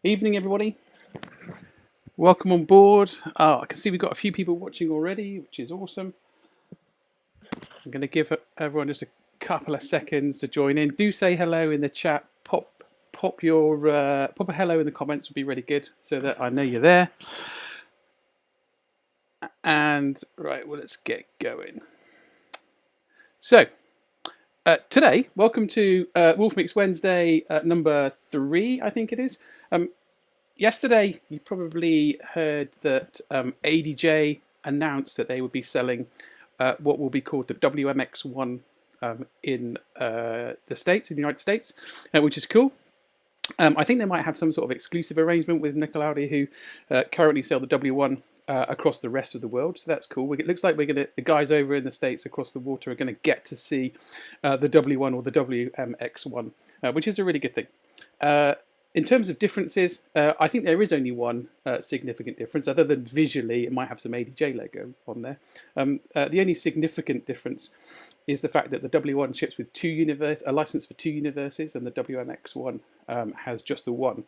Evening, everybody. Welcome on board. I can see we've got a few people watching already, which is awesome. I'm going to give everyone just a couple of seconds to join in. Do say hello in the chat. Pop a hello in the comments would be really good, so that I know you're there. And right, well, let's get going. So today, welcome to Wolfmix Wednesday number 3, I think it is. Yesterday, you probably heard that ADJ announced that they would be selling what will be called the WMX1 in the States, in the United States, which is cool. I think they might have some sort of exclusive arrangement with Nicolaudi, who currently sell the W1 across the rest of the world, so that's cool. It looks like the guys over in the States across the water are going to get to see the W1 or the WMX1, which is a really good thing. In terms of differences, I think there is only one significant difference, other than visually it might have some ADJ logo on there. The only significant difference is the fact that the W1 ships with a license for 2 universes, and the WMX1 has just the one.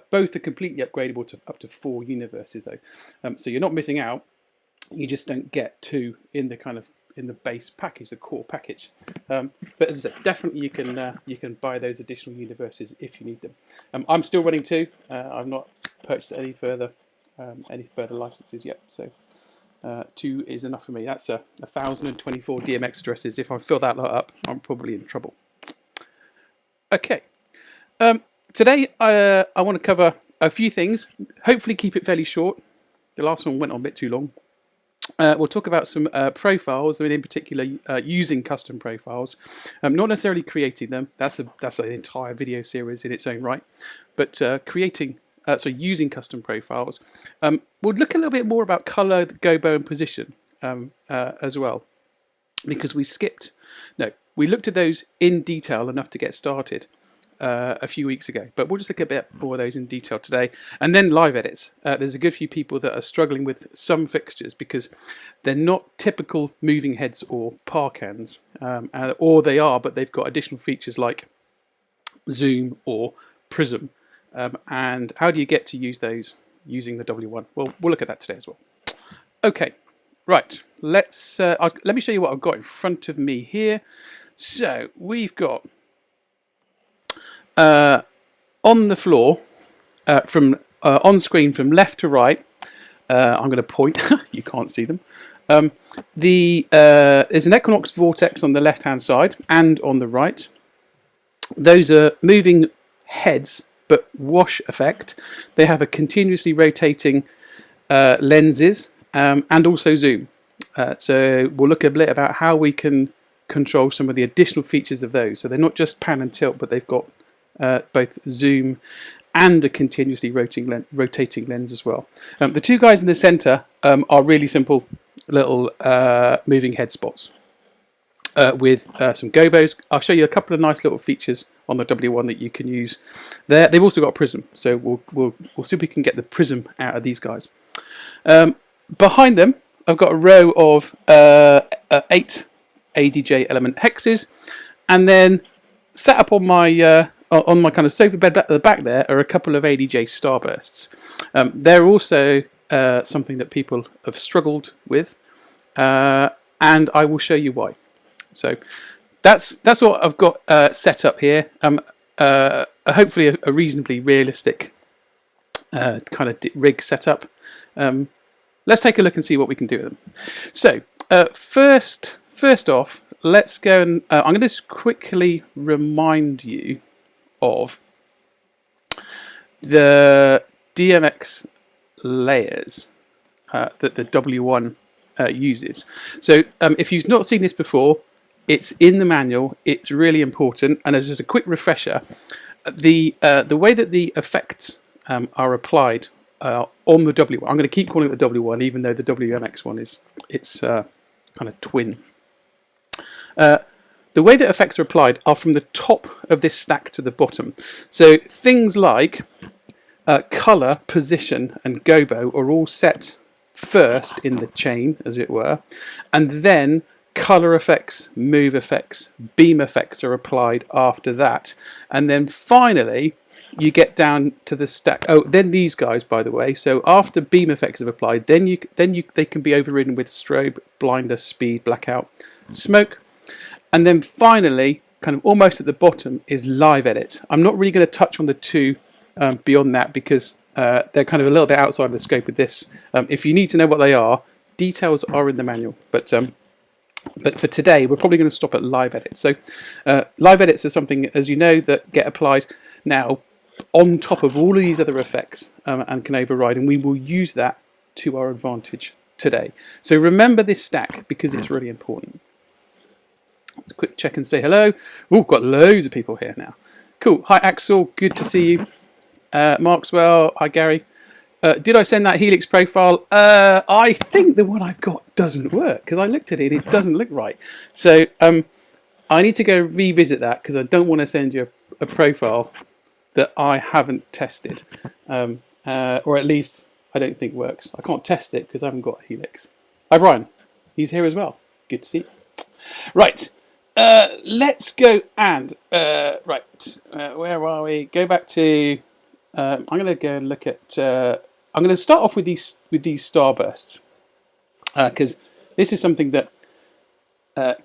Both are completely upgradable to up to 4 universes, though. So you're not missing out. You just don't get 2 in the base package, the core package. But as I said, definitely you can buy those additional universes if you need them. I'm still running 2. I've not purchased any further licenses yet, so 2 is enough for me. That's 1,024 DMX addresses. If I fill that lot up, I'm probably in trouble. Okay. Today I want to cover a few things. Hopefully keep it fairly short. The last one went on a bit too long. We'll talk about some profiles, in particular using custom profiles, not necessarily creating them. That's an entire video series in its own right. But using custom profiles. We'll look a little bit more about color, gobo, and position as well, because we looked at those in detail enough to get started a few weeks ago, but we'll just look a bit more of those in detail today. And then live edits. There's a good few people that are struggling with some fixtures because they're not typical moving heads or parkans, or they are, but they've got additional features like zoom or prism. And how do you get to use those using the W1? Well, we'll look at that today as well. Okay, right. Let me show you what I've got in front of me here. So we've got on the floor, from on screen from left to right. I'm going to point. You can't see them. There's an Equinox Vortex on the left-hand side and on the right. Those are moving heads, but wash effect. They have a continuously rotating lenses and also zoom. So we'll look a bit about how we can control some of the additional features of those. So they're not just pan and tilt, but they've got both zoom and a continuously rotating lens as well. The 2 guys in the center are really simple little moving head spots with some gobos. I'll show you a couple of nice little features on the W1 that you can use there. They've also got a prism, so we'll see if we can get the prism out of these guys. Behind them, I've got a row of 8 ADJ element hexes, and then set up on my kind of sofa bed at the back there are a couple of ADJ Starbursts. They're also something that people have struggled with, and I will show you why. So that's what I've got set up here. Hopefully a reasonably realistic kind of rig setup. Let's take a look and see what we can do with them. So first off, let's go and I'm going to just quickly remind you of the DMX layers that the W1 uses. So if you've not seen this before, it's in the manual. It's really important. And as just a quick refresher, the way that the effects are applied on the W1, I'm going to keep calling it the W1, even though the WMX1 it's kind of twin. The way that effects are applied are from the top of this stack to the bottom. So things like color, position, and gobo are all set first in the chain, as it were, and then color effects, move effects, beam effects are applied after that. And then finally, you get down to the stack. Oh, then these guys, by the way. So after beam effects have applied, they can be overridden with strobe, blinder, speed, blackout, smoke, and then finally, kind of almost at the bottom, is live edit. I'm not really going to touch on the two beyond that because they're kind of a little bit outside of the scope of this. If you need to know what they are, details are in the manual. But for today, we're probably going to stop at live edit. So live edits are something, as you know, that get applied now on top of all of these other effects and can override, and we will use that to our advantage today. So remember this stack because it's really important. Let's quick check and say hello. Oh, got loads of people here now. Cool. Hi Axel, good to see you. Markswell, hi Gary. Did I send that Helix profile? I think the one I've got doesn't work because I looked at it, it doesn't look right. So I need to go revisit that because I don't want to send you a profile that I haven't tested, or at least I don't think works. I can't test it because I haven't got a Helix. Hi Brian, he's here as well. Good to see you. Right, let's go and where are we? Go back to. I'm going to go and look at. I'm going to start off with these starbursts because this is something that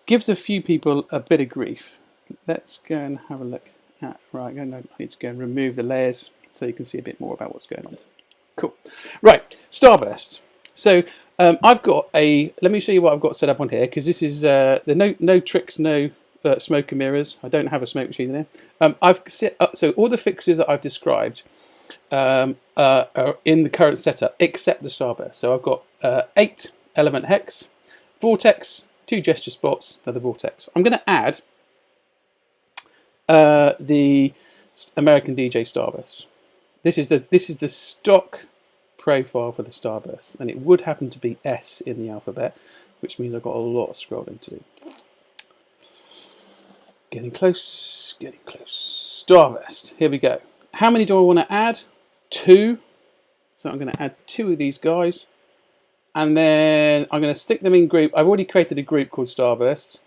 gives a few people a bit of grief. Let's go and have a look at. Right, I need to go and remove the layers so you can see a bit more about what's going on. Cool. Right, starbursts. So I've got a. Let me show you what I've got set up on here because this is no tricks, no smoke and mirrors. I don't have a smoke machine in there. I've set up so all the fixtures that I've described are in the current setup except the starburst. So I've got 8 element hex, vortex, 2 gesture spots, another vortex. I'm going to add the American DJ starburst. This is the stock profile for the starburst, and it would happen to be S in the alphabet, which means I've got a lot of scrolling to do. Getting close, getting close. Starburst, here we go. How many do I want to add? 2. So I'm going to add 2 of these guys, and then I'm going to stick them in group. I've already created a group called Starbursts.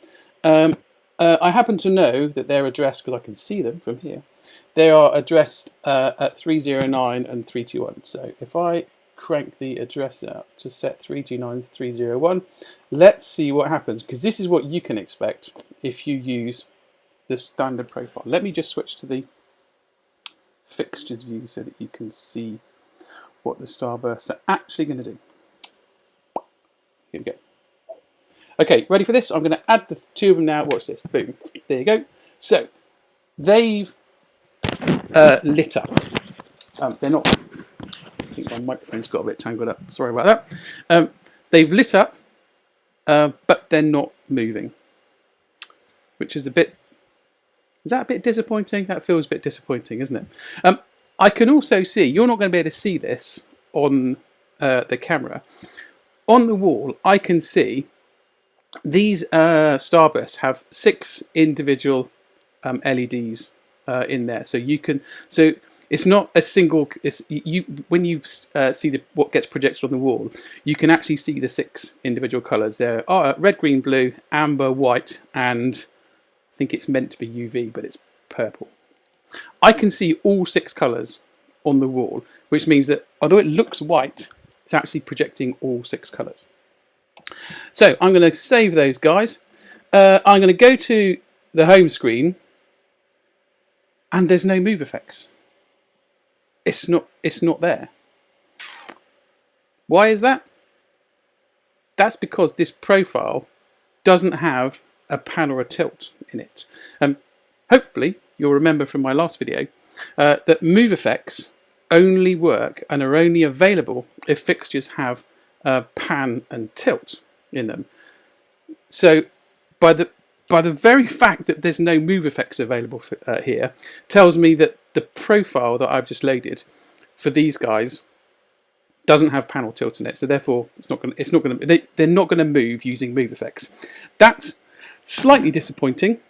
I happen to know that they're addressed, because I can see them from here. They are addressed at 309 and 321. So if I crank the address out to set 329 301, let's see what happens, because this is what you can expect if you use the standard profile. Let me just switch to the fixtures view so that you can see what the starbursts are actually going to do. Here we go. Okay, ready for this? I'm going to add the 2 of them now. Watch this. Boom. There you go. So they've lit up. They're not. I think my microphone's got a bit tangled up. Sorry about that. They've lit up, but they're not moving, which is a bit. Is that a bit disappointing? That feels a bit disappointing, isn't it? I can also see, you're not going to be able to see this on the camera. On the wall, I can see these starbursts have 6 individual LEDs in there. So you can, so it's not a single, when you see what gets projected on the wall, you can actually see the 6 individual colours. There are red, green, blue, amber, white, and I think it's meant to be UV, but it's purple. I can see all 6 colours on the wall, which means that although it looks white, it's actually projecting all 6 colours. So I'm going to save those guys. I'm going to go to the home screen, and there's no move effects. It's not there. Why is that? That's because this profile doesn't have a pan or a tilt in it. Hopefully you'll remember from my last video that move effects only work and are only available if fixtures have pan and tilt in them. So by the very fact that there's no move effects available for, here tells me that the profile that I've just loaded for these guys doesn't have panel tilt in it. So therefore they're not going to move using move effects. That's slightly disappointing.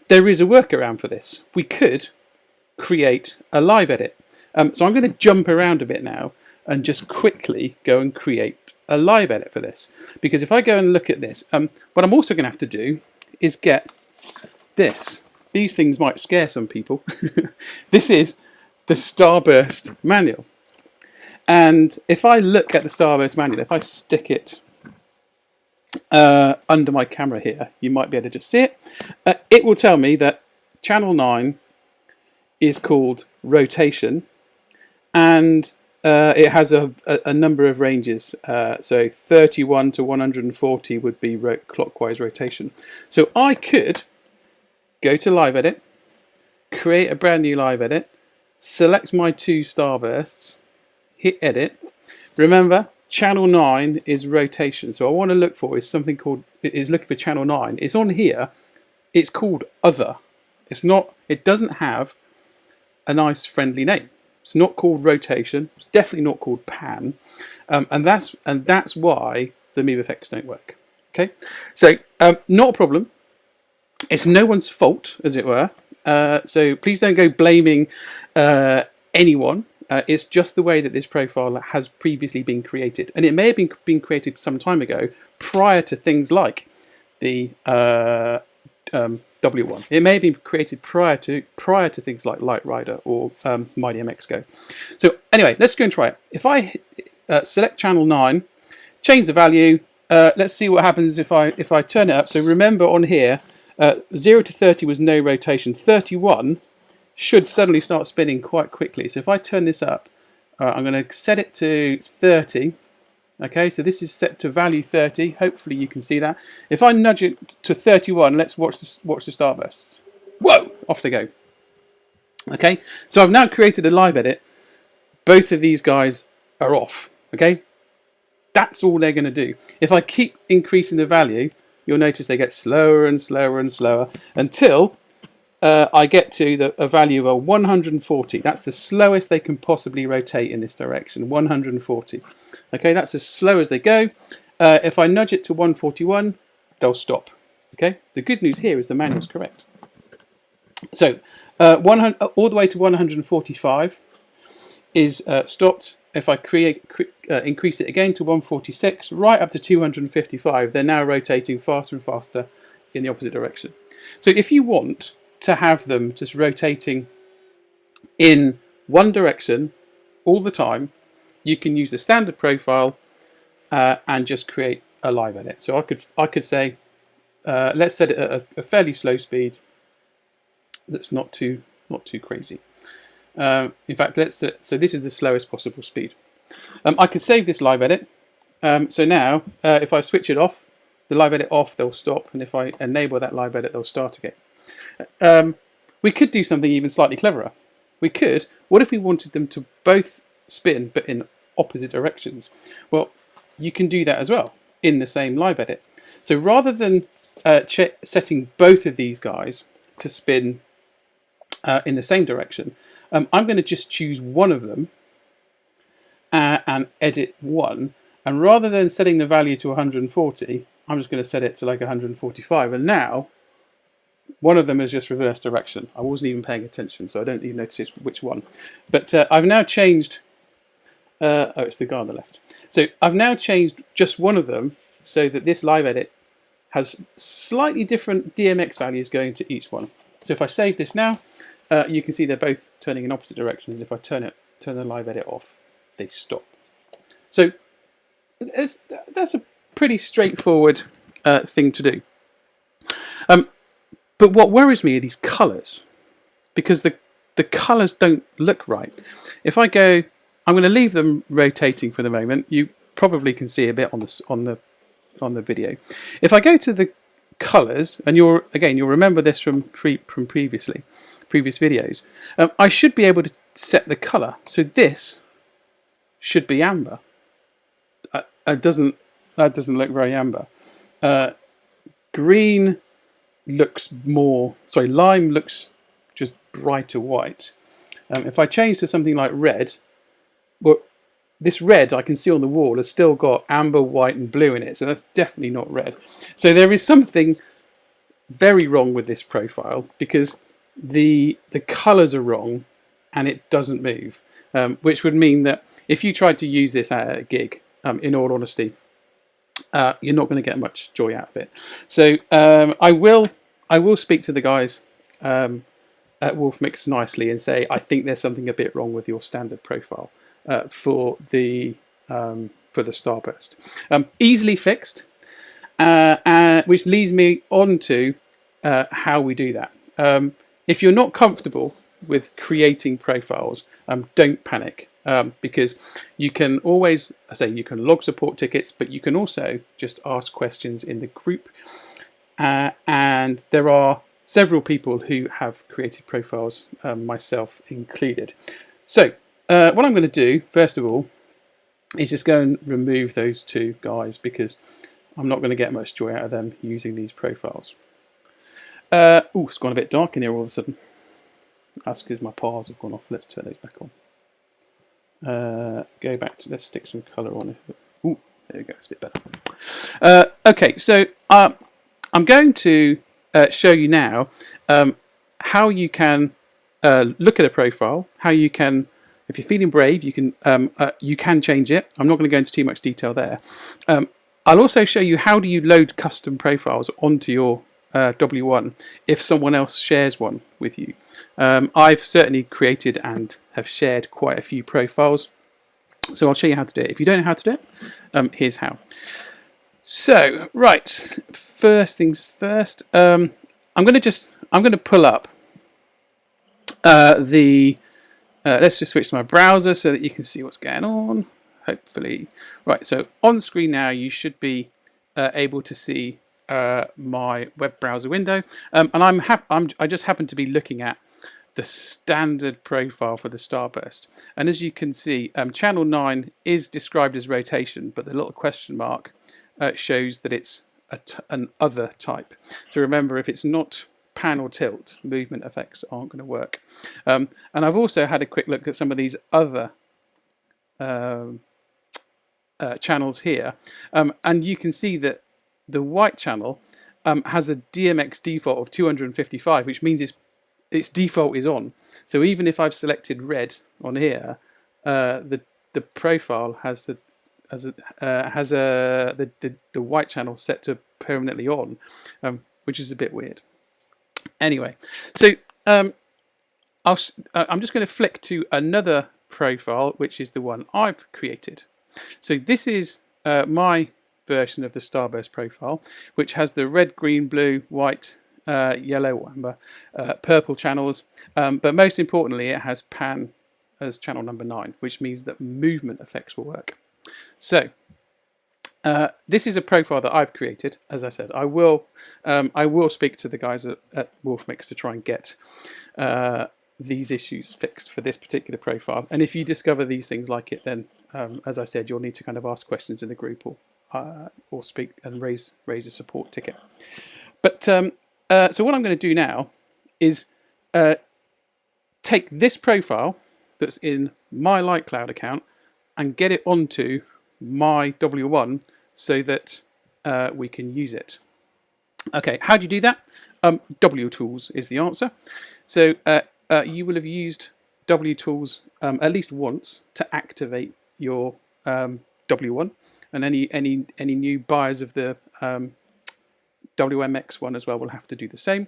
There is a workaround for this. We could create a live edit. So I'm going to jump around a bit now and just quickly go and create a live edit for this. Because if I go and look at this, what I'm also going to have to do is get this. These things might scare some people. This is the Starburst manual. And if I look at the Starburst manual, if I stick it under my camera here, you might be able to just see it. It will tell me that channel 9 is called rotation, and it has a number of ranges. So 31 to 140 would be clockwise rotation. So I could go to Live Edit, create a brand new Live Edit, select my 2 Starbursts, hit Edit. Remember, channel 9 is rotation. So I want to look for is something called, is looking for channel 9. It's on here. It's called Other. It's not, it doesn't have a nice friendly name. It's not called rotation. It's definitely not called pan. And that's why the move effects don't work. Okay, so not a problem. It's no one's fault, as it were. So please don't go blaming anyone. It's just the way that this profile has previously been created, and it may have been created some time ago, prior to things like the W1. It may have been created prior to things like Light Rider or Mighty MX Go. So anyway, let's go and try it. If I select channel 9, change the value. Let's see what happens if I turn it up. So remember on here, 0 to 30 was no rotation. 31 should suddenly start spinning quite quickly. So if I turn this up, I'm going to set it to 30. Okay, so this is set to value 30. Hopefully you can see that. If I nudge it to 31, let's watch the starbursts. Whoa, off they go. Okay, so I've now created a live edit. Both of these guys are off. Okay, that's all they're going to do. If I keep increasing the value, you'll notice they get slower and slower and slower until I get to a value of 140. That's the slowest they can possibly rotate in this direction, 140. Okay, that's as slow as they go. If I nudge it to 141, they'll stop. Okay, the good news here is the manual's correct. So all the way to 145 is stopped. If I increase it again to 146, right up to 255, they're now rotating faster and faster in the opposite direction. So if you want to have them just rotating in one direction all the time, you can use the standard profile and just create a live edit. So I could say let's set it at a fairly slow speed that's not too crazy. In fact, so this is the slowest possible speed. I could save this live edit. So now if I switch it off, the live edit off, they'll stop, and if I enable that live edit, they'll start again. We could do something even slightly cleverer. What if we wanted them to both spin but in opposite directions? Well, you can do that as well in the same live edit. So rather than setting both of these guys to spin in the same direction, I'm going to just choose one of them and edit one. And rather than setting the value to 140, I'm just going to set it to like 145. And now one of them is just reverse direction. I wasn't even paying attention, so I don't even notice which one. But I've now changed... oh, it's the guy on the left. So I've now changed just one of them so that this live edit has slightly different DMX values going to each one. So if I save this now, you can see they're both turning in opposite directions. If I turn the live edit off, they stop. So that's a pretty straightforward thing to do. But what worries me are these colours, because the colours don't look right. If I go, I'm going to leave them rotating for the moment. You probably can see a bit on the video. If I go to the colours, and you'll remember this from previous videos, I should be able to set the colour. So this should be amber. That doesn't look very amber. Green looks more, sorry, lime looks just brighter white. If I change to something like red, well, this red I can see on the wall has still got amber, white and blue in it, so that's definitely not red. So there is something very wrong with this profile, because the colours are wrong and it doesn't move, which would mean that if you tried to use this at a gig, in all honesty, you're not going to get much joy out of it. So I will speak to the guys Wolfmix nicely and say, I think there's something a bit wrong with your standard profile for the Starburst. Easily fixed, which leads me on to how we do that. If you're not comfortable with creating profiles, don't panic, because you can always, you can log support tickets, but you can also just ask questions in the group. And there are several people who have created profiles, myself included. So what I'm going to do, first of all, is just go and remove those two guys, because I'm not going to get much joy out of them using these profiles. Oh, it's gone a bit dark in here all of a sudden. That's because my pars have gone off. Let's turn those back on. Go back to, let's stick some colour on it. Ooh, there we go, it's a bit better. Okay, so I'm going to show you now how you can look at a profile, how you can, if you're feeling brave, you can change it. I'm not going to go into too much detail there. I'll also show you how do you load custom profiles onto your W1 if someone else shares one with you. I've certainly created and have shared quite a few profiles, so I'll show you how to do it. If you don't know how to do it, here's how. So, right, first things first, I'm going to pull up let's just switch to my browser so that you can see what's going on, hopefully. Right, so on screen now you should be able to see my web browser window, and I just happen to be looking at the standard profile for the Starburst, and as you can see, channel 9 is described as rotation, but the little question mark shows that it's an other type. So remember, if it's not pan or tilt, movement effects aren't going to work. And I've also had a quick look at some of these other channels here, and you can see that the white channel has a DMX default of 255, which means its default is on. So even if I've selected red on here, the profile has the white channel set to permanently on, which is a bit weird. Anyway, so I'm just going to flick to another profile, which is the one I've created. So this is my version of the Starburst profile, which has the red, green, blue, white, yellow, amber, purple channels, but most importantly it has pan as channel number 9, which means that movement effects will work. So this is a profile that I've created. As I said, I will speak to the guys at Wolfmix to try and get these issues fixed for this particular profile, and if you discover these things like it, then as I said, you'll need to kind of ask questions in the group or speak and raise a support ticket. But so what I'm going to do now is take this profile that's in my LightCloud account and get it onto my W1 so that we can use it. Okay, how do you do that? WTools is the answer. So you will have used WTools at least once to activate your W1, and any new buyers of the WMX1 as well will have to do the same.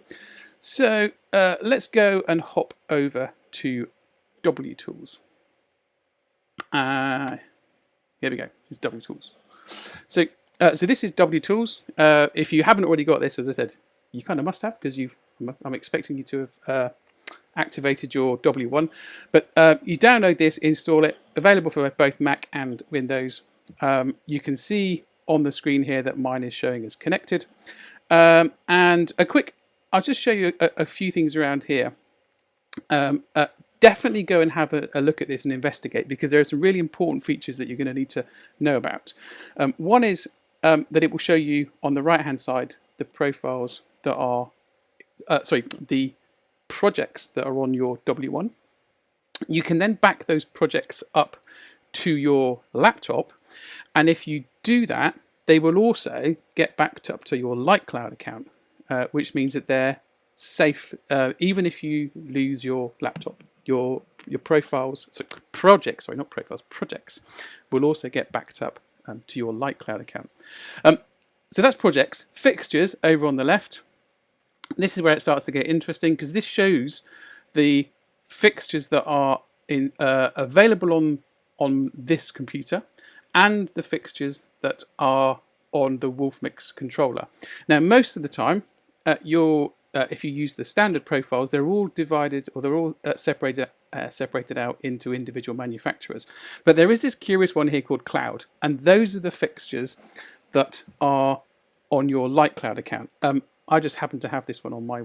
So let's go and hop over to WTools. Here we go, it's WTools. So this is WTools. If you haven't already got this, as I said, you kind of must have, because I'm expecting you to have activated your W1. But you download this, install it, available for both Mac and Windows. You can see on the screen here that mine is showing as connected. And I'll just show you a few things around here. Definitely go and have a look at this and investigate, because there are some really important features that you're going to need to know about. One is that it will show you on the right hand side the profiles that are, the projects that are on your W1. You can then back those projects up to your laptop, and if you do that, they will also get backed up to your LightCloud account, which means that they're safe even if you lose your laptop. Your profiles, projects will also get backed up to your LightCloud account. So that's projects. Fixtures over on the left. This is where it starts to get interesting, because this shows the fixtures that are available on this computer and the fixtures that are on the Wolfmix controller. Now, most of the time, if you use the standard profiles, they're all divided, or they're all separated out into individual manufacturers. But there is this curious one here called Cloud, and those are the fixtures that are on your Light Cloud account. I just happen to have this one on my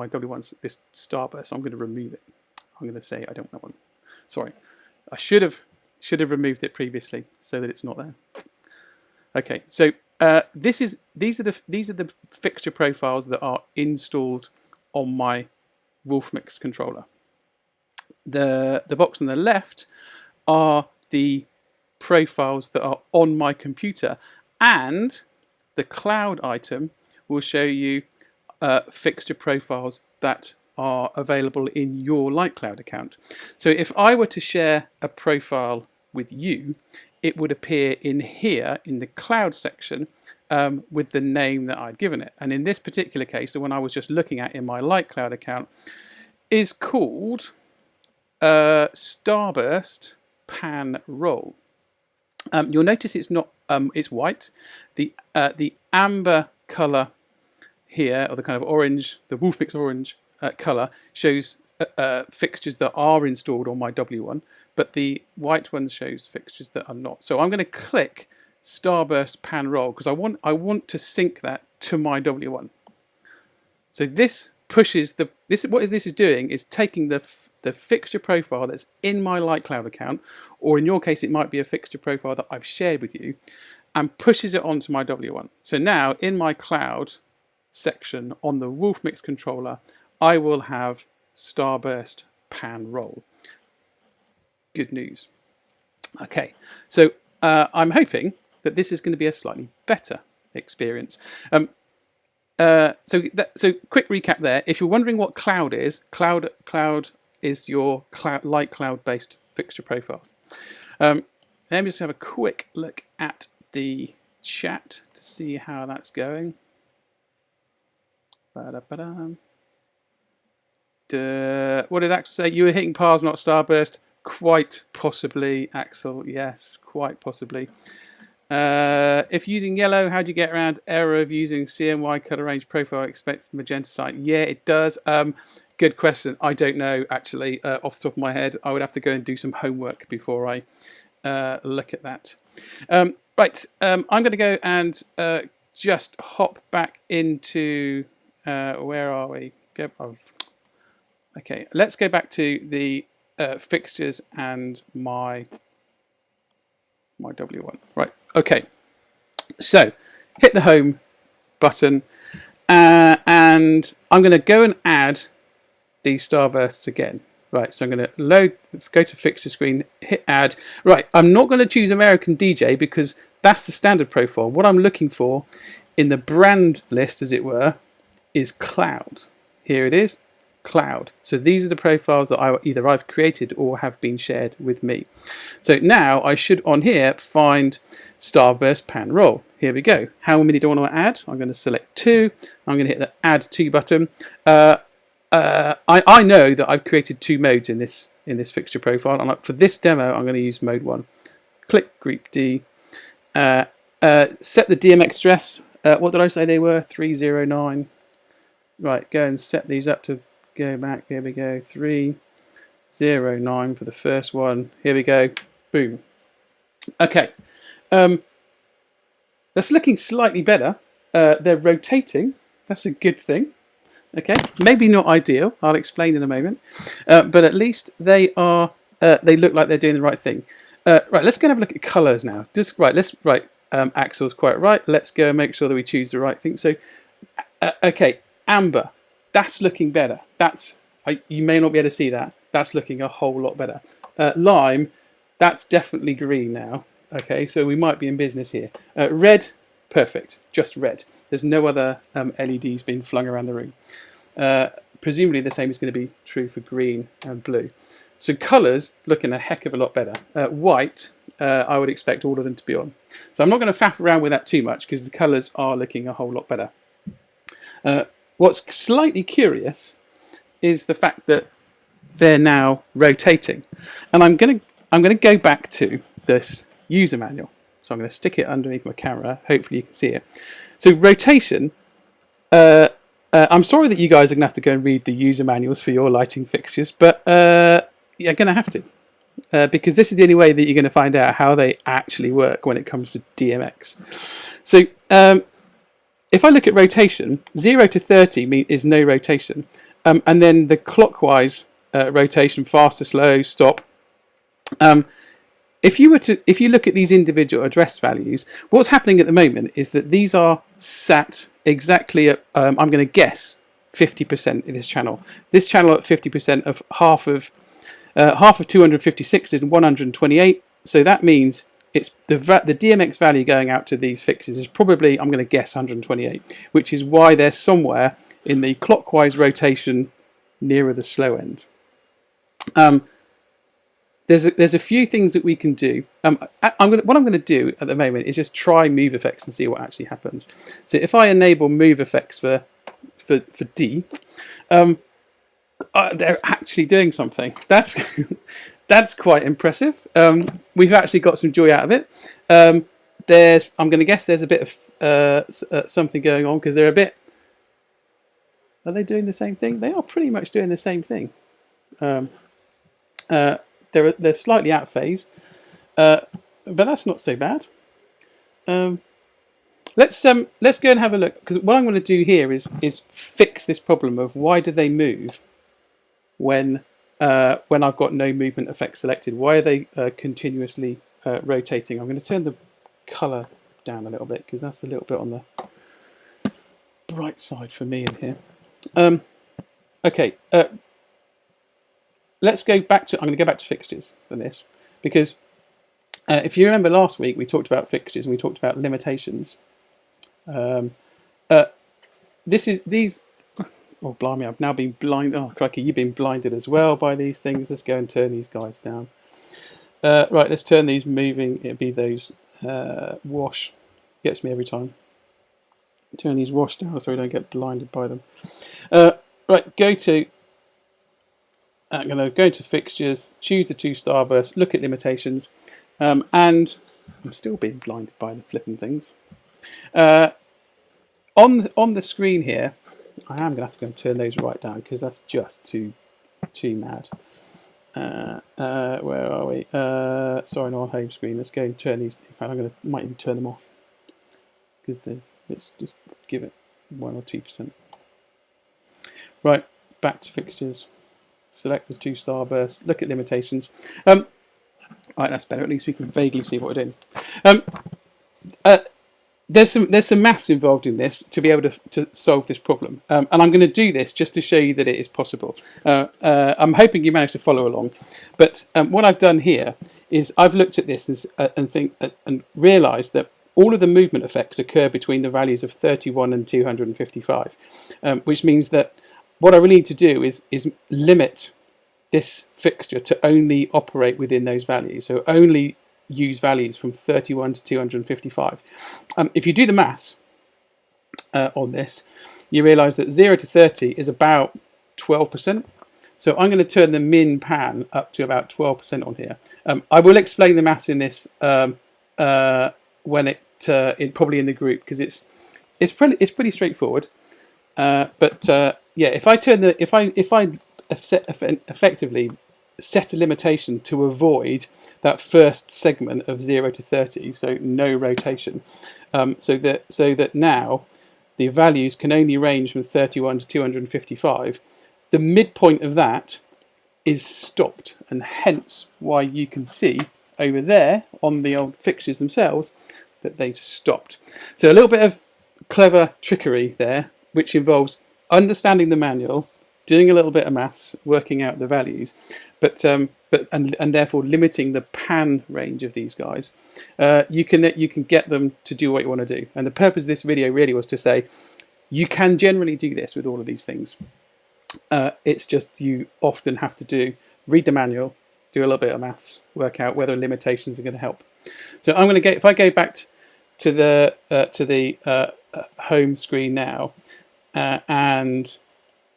W1, this Starburst, so I'm going to remove it. I'm going to say I don't want that one. Sorry, I should have removed it previously so that it's not there. Okay, so these are the fixture profiles that are installed on my Wolfmix controller. The box on the left are the profiles that are on my computer, and the cloud item will show you fixture profiles that are available in your Light Cloud account. So if I were to share a profile with you, it would appear in here in the cloud section with the name that I'd given it. And in this particular case, the one I was just looking at in my Light Cloud account is called Starburst Pan Roll. You'll notice it's not it's white. The amber color here, or the kind of orange, the Wolfmix orange color, shows fixtures that are installed on my W1, but the white one shows fixtures that are not. So I'm going to click Starburst Pan Roll because I want to sync that to my W1. So this pushes what this is doing is taking the fixture profile that's in my Light Cloud account, or in your case it might be a fixture profile that I've shared with you, and pushes it onto my W1. So now in my cloud section on the Wolfmix controller, I will have Starburst Pan Roll. Good news. Okay, so I'm hoping that this is going to be a slightly better experience. So quick recap there. If you're wondering what cloud is, cloud is your Light Cloud based fixture profiles. Let me just have a quick look at the chat to see how that's going. Ba-da-ba-da. What did Axel say? You were hitting pars, not Starburst. Quite possibly, Axel. Yes, quite possibly. If using yellow, how do you get around error of using CMY color range profile expects magenta site? Yeah, it does. Good question. I don't know, actually, off the top of my head. I would have to go and do some homework before I look at that. Right, I'm going to go and just hop back into, where are we? Okay, let's go back to the fixtures and my W1. Right, okay. So, hit the home button, and I'm going to go and add these starbursts again. Right, so I'm going to go to fixture screen, hit add. Right, I'm not going to choose American DJ because that's the standard profile. What I'm looking for in the brand list, as it were, is cloud. Here it is. Cloud. So these are the profiles that either I've created or have been shared with me. So now I should on here find Starburst Pan Roll. Here we go. How many do I want to add? I'm going to select 2. I'm going to hit the add to button. I know that I've created 2 modes in this fixture profile, and for this demo I'm going to use mode 1. Click group D. Set the DMX address. What did I say they were? 309. Right, go and set these up to go back. Here we go. 309 for the first one. Here we go. Boom. Okay. That's looking slightly better. They're rotating. That's a good thing. Okay. Maybe not ideal. I'll explain in a moment. But at least they are. They look like they're doing the right thing. Right. Let's go and have a look at colours now. Axel's quite right. Let's go and make sure that we choose the right thing. So, okay. Amber, that's looking better. You may not be able to see that. That's looking a whole lot better. Lime, that's definitely green now. Okay, so we might be in business here. Red, perfect, just red. There's no other LEDs being flung around the room. Presumably the same is going to be true for green and blue. So colours looking a heck of a lot better. White, I would expect all of them to be on. So I'm not going to faff around with that too much because the colours are looking a whole lot better. What's slightly curious is the fact that they're now rotating. And I'm going to go back to this user manual. So I'm going to stick it underneath my camera. Hopefully you can see it. So rotation, I'm sorry that you guys are going to have to go and read the user manuals for your lighting fixtures, but you're going to have to. Because this is the only way that you're going to find out how they actually work when it comes to DMX. So if I look at rotation, 0 to 30 is no rotation. And then the clockwise rotation, faster, slow, stop. If you look at these individual address values, what's happening at the moment is that these are sat exactly at, I'm going to guess, 50% in this channel. This channel at 50% of half of 256 is 128. So that means it's the DMX value going out to these fixes is probably, I'm going to guess, 128, which is why they're somewhere in the clockwise rotation nearer the slow end. There's a few things that we can do. What I'm going to do at the moment is just try move effects and see what actually happens. So if I enable move effects for D, they're actually doing something. That's quite impressive. We've actually got some joy out of it. I'm going to guess there's a bit of something going on because they're a bit. Are they doing the same thing? They are pretty much doing the same thing. They're slightly out of phase, but that's not so bad. Let's go and have a look, because what I'm going to do here is fix this problem of why do they move when I've got no movement effect selected. Why are they continuously rotating? I'm going to turn the colour down a little bit because that's a little bit on the bright side for me in here. Okay. Let's go back to. I'm going to go back to fixtures for this because if you remember last week we talked about fixtures and we talked about limitations. These. Oh blimey! I've now been blind. Oh crikey! You've been blinded as well by these things. Let's go and turn these guys down. Right. Let's turn these moving. It'll be those wash. Gets me every time. Turn these wash down so we don't get blinded by them. Right. Go to. I'm going to go to fixtures, choose the 2 Starburst, look at limitations, and I'm still being blinded by the flipping things. On the screen here, I am going to have to go and turn those right down because that's just too mad. Where are we? Sorry, not on home screen. Let's go and turn these. In fact, might even turn them off because let's just give it 1 or 2%. Right, back to fixtures. Select the 2 Starbursts, look at limitations. Right, that's better. At least we can vaguely see what we're doing. There's some maths involved in this to be able to solve this problem. And I'm going to do this just to show you that it is possible. I'm hoping you managed to follow along. But what I've done here is I've looked at this and realised that all of the movement effects occur between the values of 31 and 255, which means that what I really need to do is limit this fixture to only operate within those values. So only use values from 31 to 255. If you do the maths on this, you realise that 0 to 30 is about 12%. So I'm going to turn the min pan up to about 12% on here. I will explain the maths in this when it probably in the group because it's pretty straightforward. Yeah, if I effectively set a limitation to avoid that first segment of 0 to 30, so no rotation, so that now the values can only range from 31 to 255, the midpoint of that is stopped, and hence why you can see over there on the old fixtures themselves that they've stopped. So a little bit of clever trickery there, which involves understanding the manual, doing a little bit of maths, working out the values, but therefore limiting the pan range of these guys. You can get them to do what you want to do. And the purpose of this video really was to say you can generally do this with all of these things. It's just you often have to read the manual, do a little bit of maths, work out whether limitations are going to help. So I'm going to go. If I go back to the home screen now. And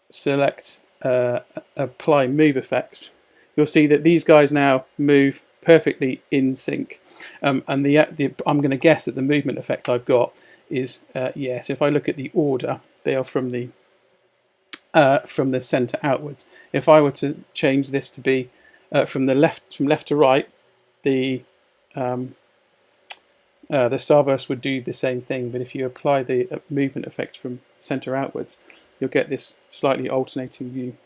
select apply move effects, you'll see that these guys now move perfectly in sync. And I'm going to guess that the movement effect I've got is yes. If I look at the order, they are from the center outwards. If I were to change this to be from left to right, the Starburst would do the same thing. But if you apply the movement effect from center outwards, you'll get this slightly alternating view.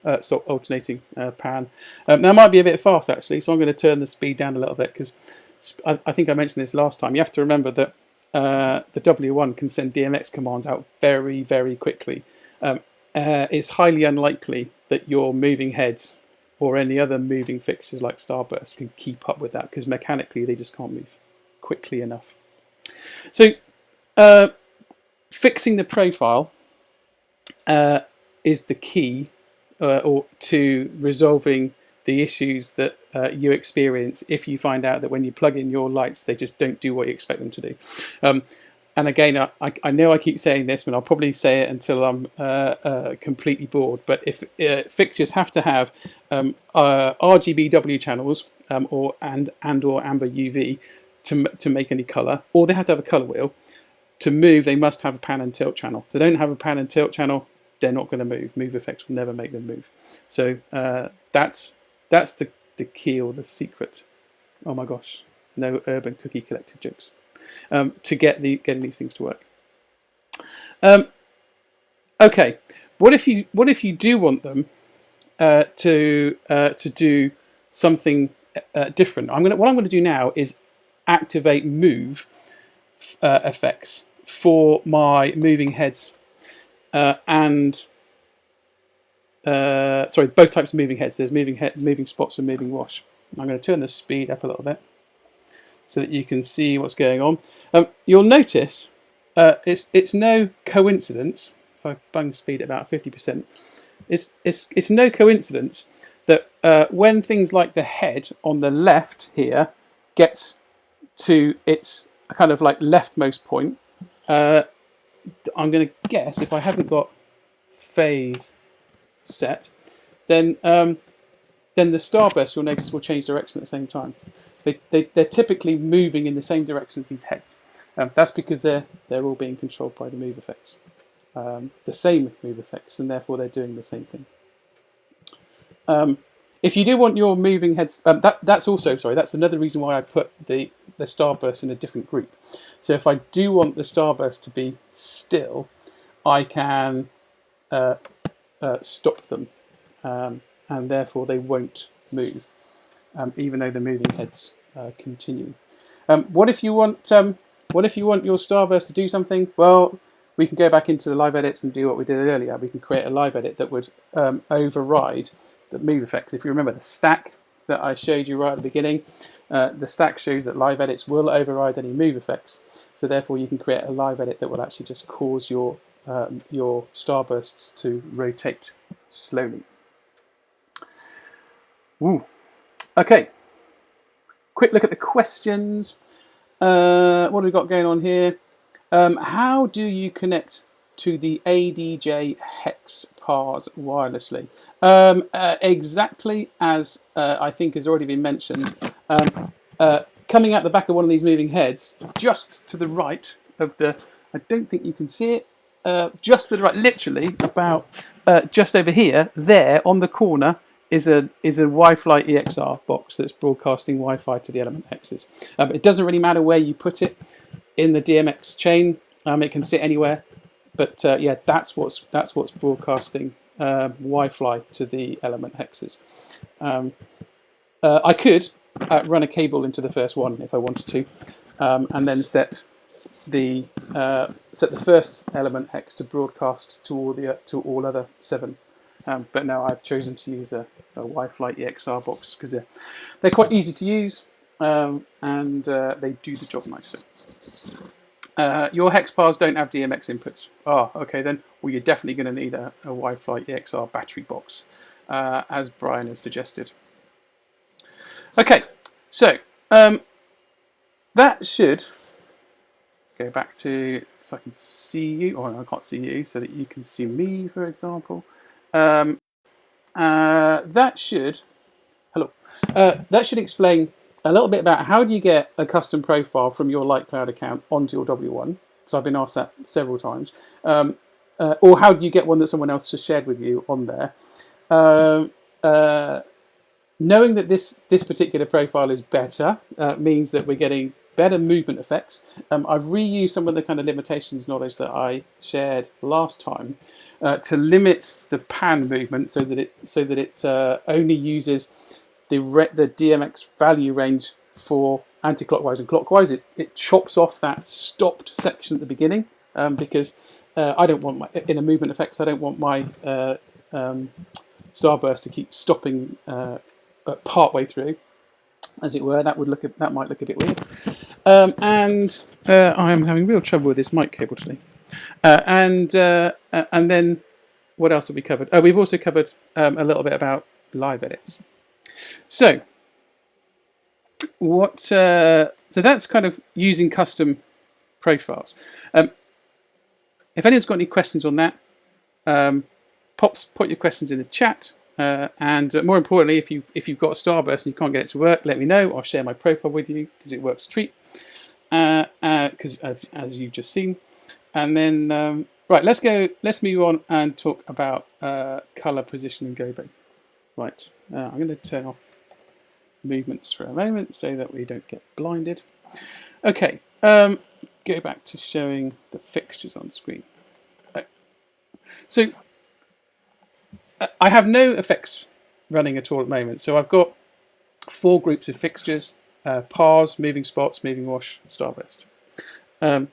Pan. That might be a bit fast actually, so I'm going to turn the speed down a little bit, because I think I mentioned this last time. You have to remember that the W1 can send DMX commands out very, very quickly. It's highly unlikely that your moving heads or any other moving fixtures like Starburst can keep up with that, because mechanically they just can't move quickly enough. So fixing the profile is the key or to resolving the issues that you experience if you find out that when you plug in your lights, they just don't do what you expect them to do. And again, I know I keep saying this, but I'll probably say it until I'm completely bored. But if fixtures have to have RGBW channels or amber UV to make any color, or they have to have a color wheel. To move, they must have a pan and tilt channel. If they don't have a pan and tilt channel, they're not going to move. Move effects will never make them move. So that's the key or the secret. Oh my gosh, no Urban Cookie Collective jokes. To getting these things to work. Okay, what if you do want them to do something different? What I'm going to do now is activate move effects for my moving heads and sorry, both types of moving heads. There's moving spots and moving wash. I'm going to turn the speed up a little bit so that you can see what's going on. You'll notice it's no coincidence. If I bung speed at about 50%, it's no coincidence that when things like the head on the left here gets to its kind of like leftmost point, I'm going to guess, if I haven't got phase set, then the Starburst, you'll notice, will change direction at the same time. They're typically moving in the same direction as these heads. That's because they're all being controlled by the move effects, the same move effects, and therefore they're doing the same thing. If you do want your moving heads, that's another reason why I put the Starburst in a different group. So if I do want the Starburst to be still, I can stop them, and therefore they won't move, even though the moving heads continue. What if you want your Starburst to do something? Well, we can go back into the live edits and do what we did earlier. We can create a live edit that would override the move effects. If you remember the stack that I showed you right at the beginning, the stack shows that live edits will override any move effects. So therefore, you can create a live edit that will actually just cause your Starbursts to rotate slowly. Ooh. Okay. Quick look at the questions. What have we got going on here? How do you connect to the ADJ hex pars wirelessly? Exactly as I think has already been mentioned. Coming out the back of one of these moving heads, just to the right of the, I don't think you can see it, just to the right, literally about just over here, there on the corner, is a Wi-Fi EXR box that's broadcasting Wi-Fi to the element hexes. It doesn't really matter where you put it in the DMX chain. It can sit anywhere, but yeah, that's what's broadcasting Wi-Fi to the element hexes. I could run a cable into the first one if I wanted to, and then set the first element hex to broadcast to all other 7. But no, I've chosen to use a Wi-Fi EXR box because they're quite easy to use, and they do the job nicely. Your hex bars don't have DMX inputs. Oh, okay then. Well, you're definitely going to need a Wi-Fi EXR battery box, as Brian has suggested. Okay, so that should go back to, so I can see you, or I can't see you, so that you can see me, for example. that should that should explain a little bit about how do you get a custom profile from your Lightcloud account onto your W1, because I've been asked that several times, or how do you get one that someone else has shared with you on there. Knowing that this particular profile is better means that we're getting better movement effects. I've reused some of the kind of limitations knowledge that I shared last time to limit the pan movement so that it only uses the DMX value range for anti-clockwise and clockwise. It chops off that stopped section at the beginning because I don't want in a movement effects. I don't want my Starburst to keep stopping part way through, as it were. That might look a bit weird. And I am having real trouble with this mic cable today. And then what else have we covered? Oh, we've also covered a little bit about live edits. So so that's kind of using custom profiles. If anyone's got any questions on that, put your questions in the chat. And more importantly, if you've got a Starburst and you can't get it to work, let me know. I'll share my profile with you because it works a treat. Because as you've just seen, and then right, let's move on and talk about color, position, and Gobo. Right, I'm going to turn off movements for a moment so that we don't get blinded. Okay, go back to showing the fixtures on screen. Right. So I have no effects running at all at the moment. So I've got 4 groups of fixtures: pars, moving spots, moving wash, Starburst. The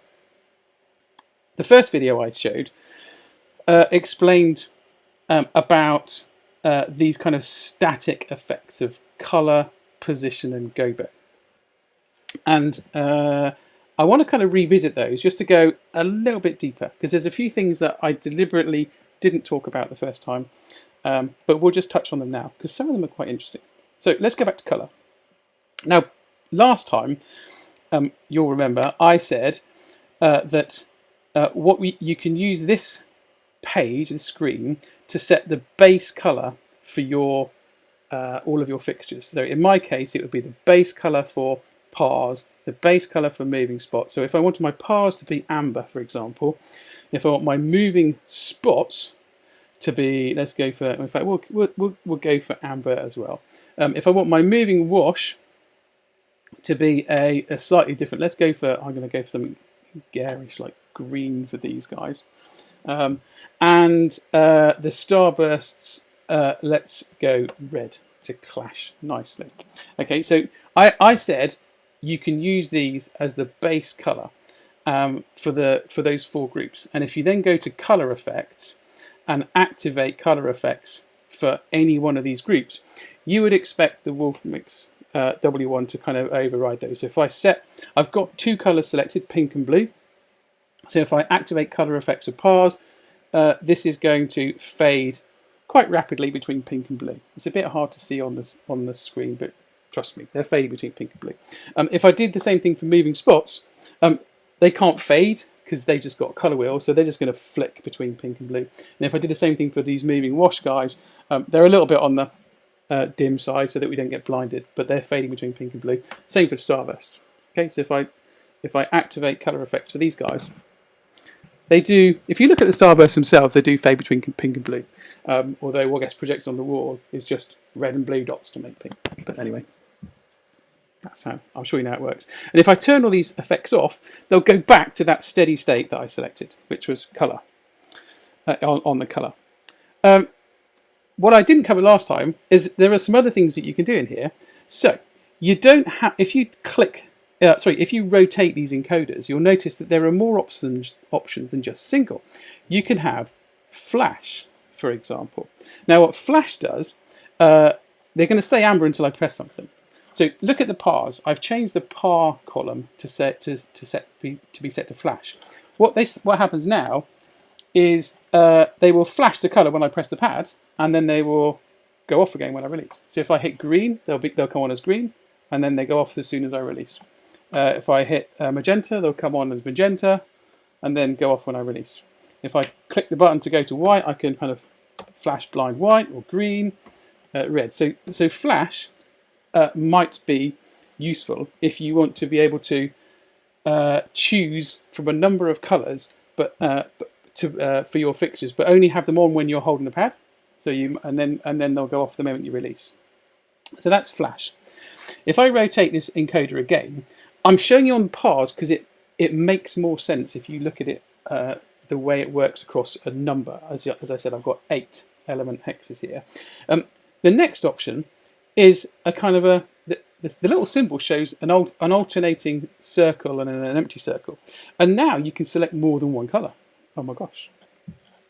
first video I showed explained about these kind of static effects of color, position, and Gobo. And I want to kind of revisit those just to go a little bit deeper, because there's a few things that I deliberately didn't talk about the first time, but we'll just touch on them now because some of them are quite interesting. So let's go back to color. Now, last time, you'll remember I said that you can use this page and screen to set the base color for your all of your fixtures. So in my case, it would be the base color for pars, the base color for moving spots. So if I wanted my pars to be amber, for example, if I want my moving spots to be, let's go for, in fact, we'll go for amber as well. If I want my moving wash to be a slightly different, I'm going to go for something garish like green for these guys. And the Starbursts, let's go red to clash nicely. Okay, so I said you can use these as the base color for those 4 groups. And if you then go to color effects and activate color effects for any one of these groups, you would expect the Wolfmix W1 to kind of override those. So if I've got 2 colors selected, pink and blue. So if I activate color effects of pars, this is going to fade quite rapidly between pink and blue. It's a bit hard to see on the screen, but trust me, they're fading between pink and blue. If I did the same thing for moving spots, they can't fade because they just got a color wheel, so they're just going to flick between pink and blue. And if I did the same thing for these moving wash guys, they're a little bit on the dim side so that we don't get blinded, but they're fading between pink and blue. Same for Starburst. Okay, so if I activate color effects for these guys, they do, if you look at the Starbursts themselves, they do fade between pink and blue. Although what gets projected on the wall is just red and blue dots to make pink. But anyway, that's how, I'm sure you know how it works. And if I turn all these effects off, they'll go back to that steady state that I selected, which was color, on the color. What I didn't cover last time is there are some other things that you can do in here. So you don't have, if you rotate these encoders, you'll notice that there are more options than just single. You can have flash, for example. Now what flash does, they're going to stay amber until I press something. So look at the pars. I've changed the par column to be set to flash. What happens now is they will flash the color when I press the pad, and then they will go off again when I release. So if I hit green, they'll come on as green, and then they go off as soon as I release. If I hit magenta, they'll come on as magenta, and then go off when I release. If I click the button to go to white, I can kind of flash blind white or green, red. So flash might be useful if you want to be able to choose from a number of colours, but for your fixtures, but only have them on when you're holding the pad. So and then they'll go off the moment you release. So that's flash. If I rotate this encoder again, I'm showing you on pars because it makes more sense if you look at it the way it works across a number. As I said, I've got 8 element hexes here. The next option is a kind of the little symbol shows an alternating circle and an empty circle. And now you can select more than one colour. Oh my gosh.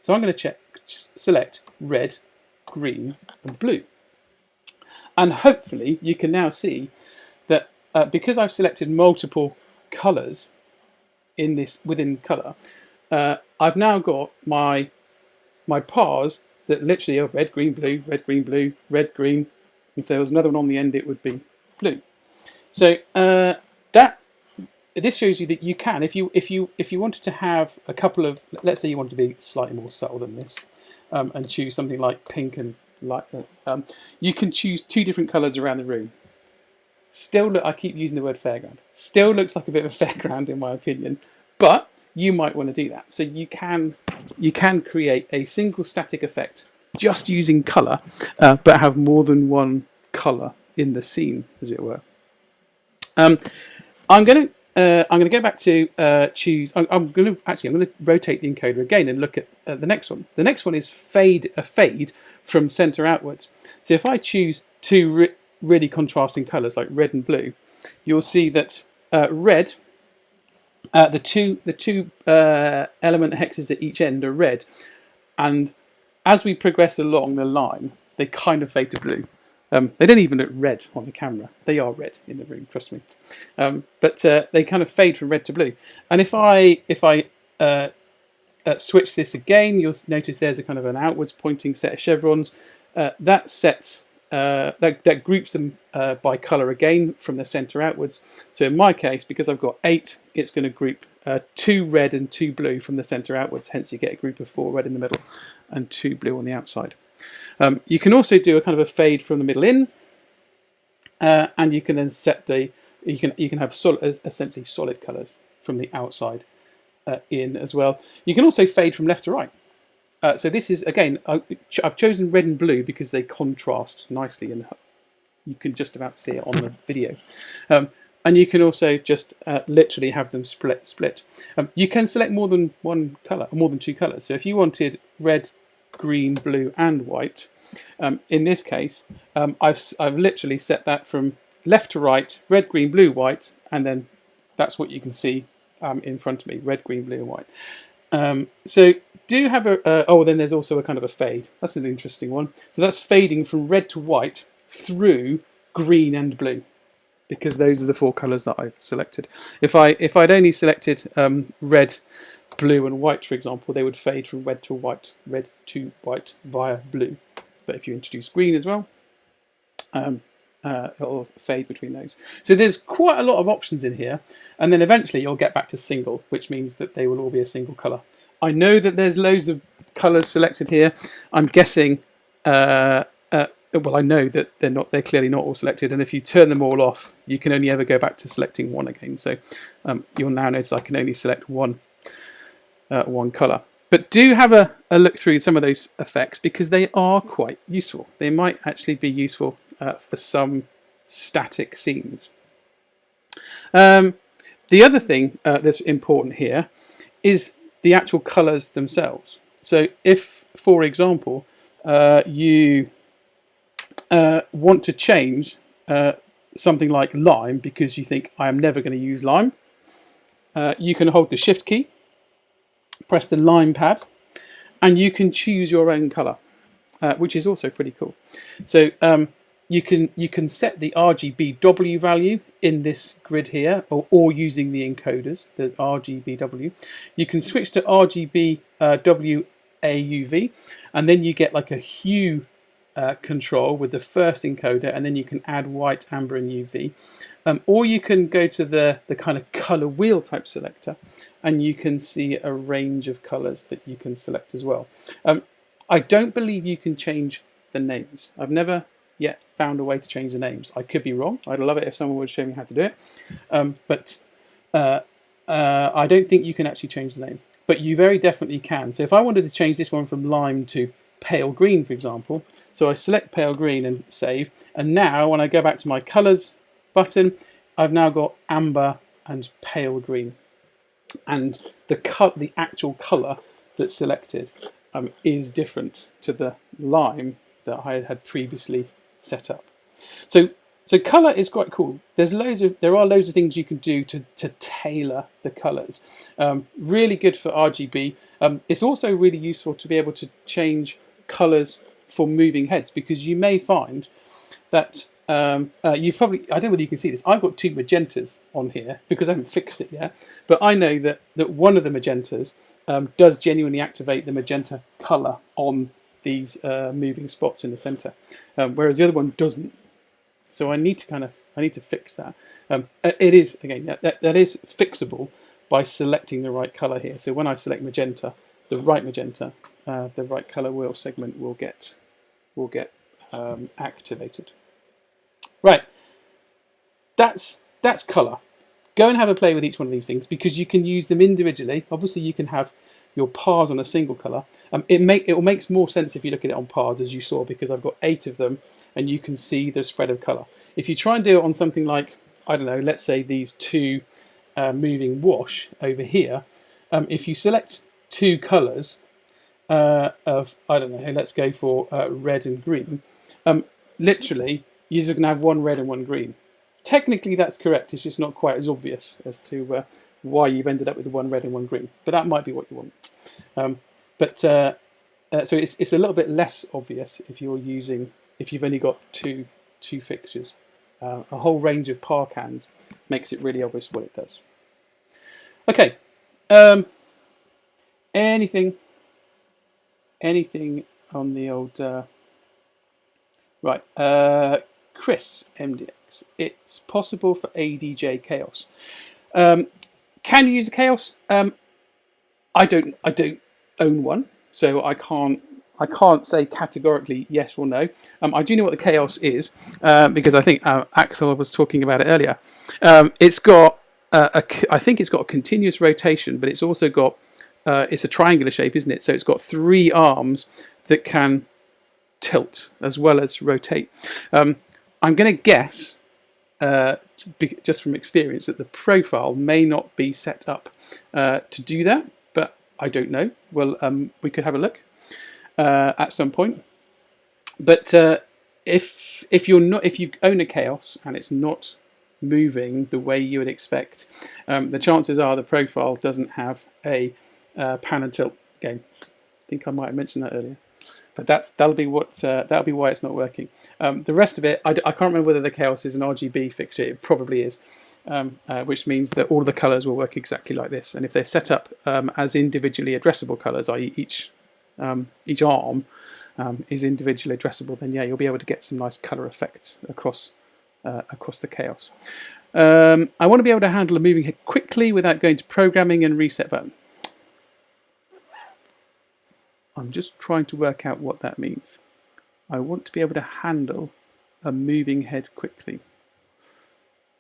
So I'm going to select red, green and blue. And hopefully you can now see that because I've selected multiple colours within colour, I've now got my pars that literally are red, green, blue, red, green, blue, red, green. If there was another one on the end, it would be blue. So this shows you that you can, if you wanted to have a couple of, let's say you want to be slightly more subtle than this, and choose something like pink and light, you can choose 2 different colours around the room. Still, I keep using the word fairground. Still looks like a bit of a fairground in my opinion, but you might want to do that. So you can create a single static effect just using colour, but have more than one colour in the scene, as it were. I'm going to go back to choose. I'm going to rotate the encoder again and look at the next one. The next one is a fade from centre outwards. So if I choose 2 really contrasting colours like red and blue, you'll see that red, the two element hexes at each end are red, and as we progress along the line, they kind of fade to blue. They don't even look red on the camera. They are red in the room, trust me. But they kind of fade from red to blue. And if I switch this again, you'll notice there's a kind of an outwards pointing set of chevrons. That groups them by colour again from the centre outwards. So in my case, because I've got 8, it's going to group 2 red and 2 blue from the centre outwards. Hence, you get a group of 4 red in the middle and 2 blue on the outside. You can also do a kind of a fade from the middle in, and you can then set you can have essentially solid colours from the outside in as well. You can also fade from left to right. So this is, again, I've chosen red and blue because they contrast nicely and you can just about see it on the video. And you can also just literally have them split. You can select more than one colour, or more than 2 colours. So if you wanted red, green, blue and white, in this case, I've literally set that from left to right, red, green, blue, white, and then that's what you can see in front of me, red, green, blue and white. So do have then there's also a kind of a fade. That's an interesting one. So that's fading from red to white through green and blue, because those are the 4 colours that I've selected. If I'd only selected red, blue and white, for example, they would fade from red to white via blue. But if you introduce green as well, it'll fade between those. So there's quite a lot of options in here, and then eventually you'll get back to single, which means that they will all be a single colour. I know that there's loads of colours selected here. I'm guessing, well, I know that they're clearly not all selected, and if you turn them all off, you can only ever go back to selecting one again. So you'll now notice I can only select one colour. But do have a look through some of those effects because they are quite useful. They might actually be useful for some static scenes. The other thing that's important here is the actual colours themselves. So if, for example, you want to change something like lime because you think I am never going to use lime, you can hold the Shift key, press the lime pad, and you can choose your own colour, which is also pretty cool. So you can set the RGBW value in this grid here, or using the encoders, the RGBW. You can switch to RGBW AUV, and then you get like a hue control with the first encoder, and then you can add white, amber and UV. Or you can go to the kind of colour wheel type selector, and you can see a range of colours that you can select as well. I don't believe you can change the names. I've never yet found a way to change the names. I could be wrong. I'd love it if someone would show me how to do it. But I don't think you can actually change the name. But you very definitely can. So if I wanted to change this one from lime to pale green, for example, so I select pale green and save. And now when I go back to my colors button, I've now got amber and pale green. And the actual color that's selected is different to the lime that I had previously set up. So color is quite cool. There are loads of things you can do to tailor the colors. Really good for RGB. It's also really useful to be able to change colors for moving heads, because you may find that you've probably, I don't know whether you can see this, I've got 2 magentas on here because I haven't fixed it yet, but I know that one of the magentas does genuinely activate the magenta color on these moving spots in the center, whereas the other one doesn't. So I need to fix that. It is, again, that is fixable by selecting the right color here. So when I select magenta, the right color wheel segment will get activated. Right, that's color. Go and have a play with each one of these things, because you can use them individually. Obviously, you can have your pars on a single color. It will make more sense if you look at it on pars, as you saw, because I've got 8 of them, and you can see the spread of color. If you try and do it on something like, I don't know, let's say these 2 moving wash over here, if you select 2 colors of, I don't know, let's go for red and green, literally you're just going to have 1 red and 1 green. Technically that's correct, it's just not quite as obvious as to why you've ended up with 1 red and 1 green, but that might be what you want. So it's a little bit less obvious if you've only got two fixtures. A whole range of par cans makes it really obvious what it does. Okay, anything on the old right? Chris MDX. It's possible for ADJ Chaos. Can you use a Chaos? I don't own one, so I can't say categorically yes or no. I do know what the Chaos is, because I think Axel was talking about it earlier. It's got I think it's got a continuous rotation, but it's also got it's a triangular shape, isn't it? So it's got 3 arms that can tilt as well as rotate. I'm going to guess, just from experience, that the profile may not be set up to do that, but I don't know. Well, we could have a look at some point. But if you own a Chaos and it's not moving the way you would expect, the chances are the profile doesn't have a pan and tilt game. I think I might have mentioned that earlier. But that'll be why it's not working. The rest of it, I can't remember whether the Chaos is an RGB fixture. It probably is, which means that all the colours will work exactly like this. And if they're set up as individually addressable colours, i.e. each arm is individually addressable, then yeah, you'll be able to get some nice colour effects across the Chaos. I want to be able to handle a moving head quickly without going to programming and reset button. I'm just trying to work out what that means. I want to be able to handle a moving head quickly.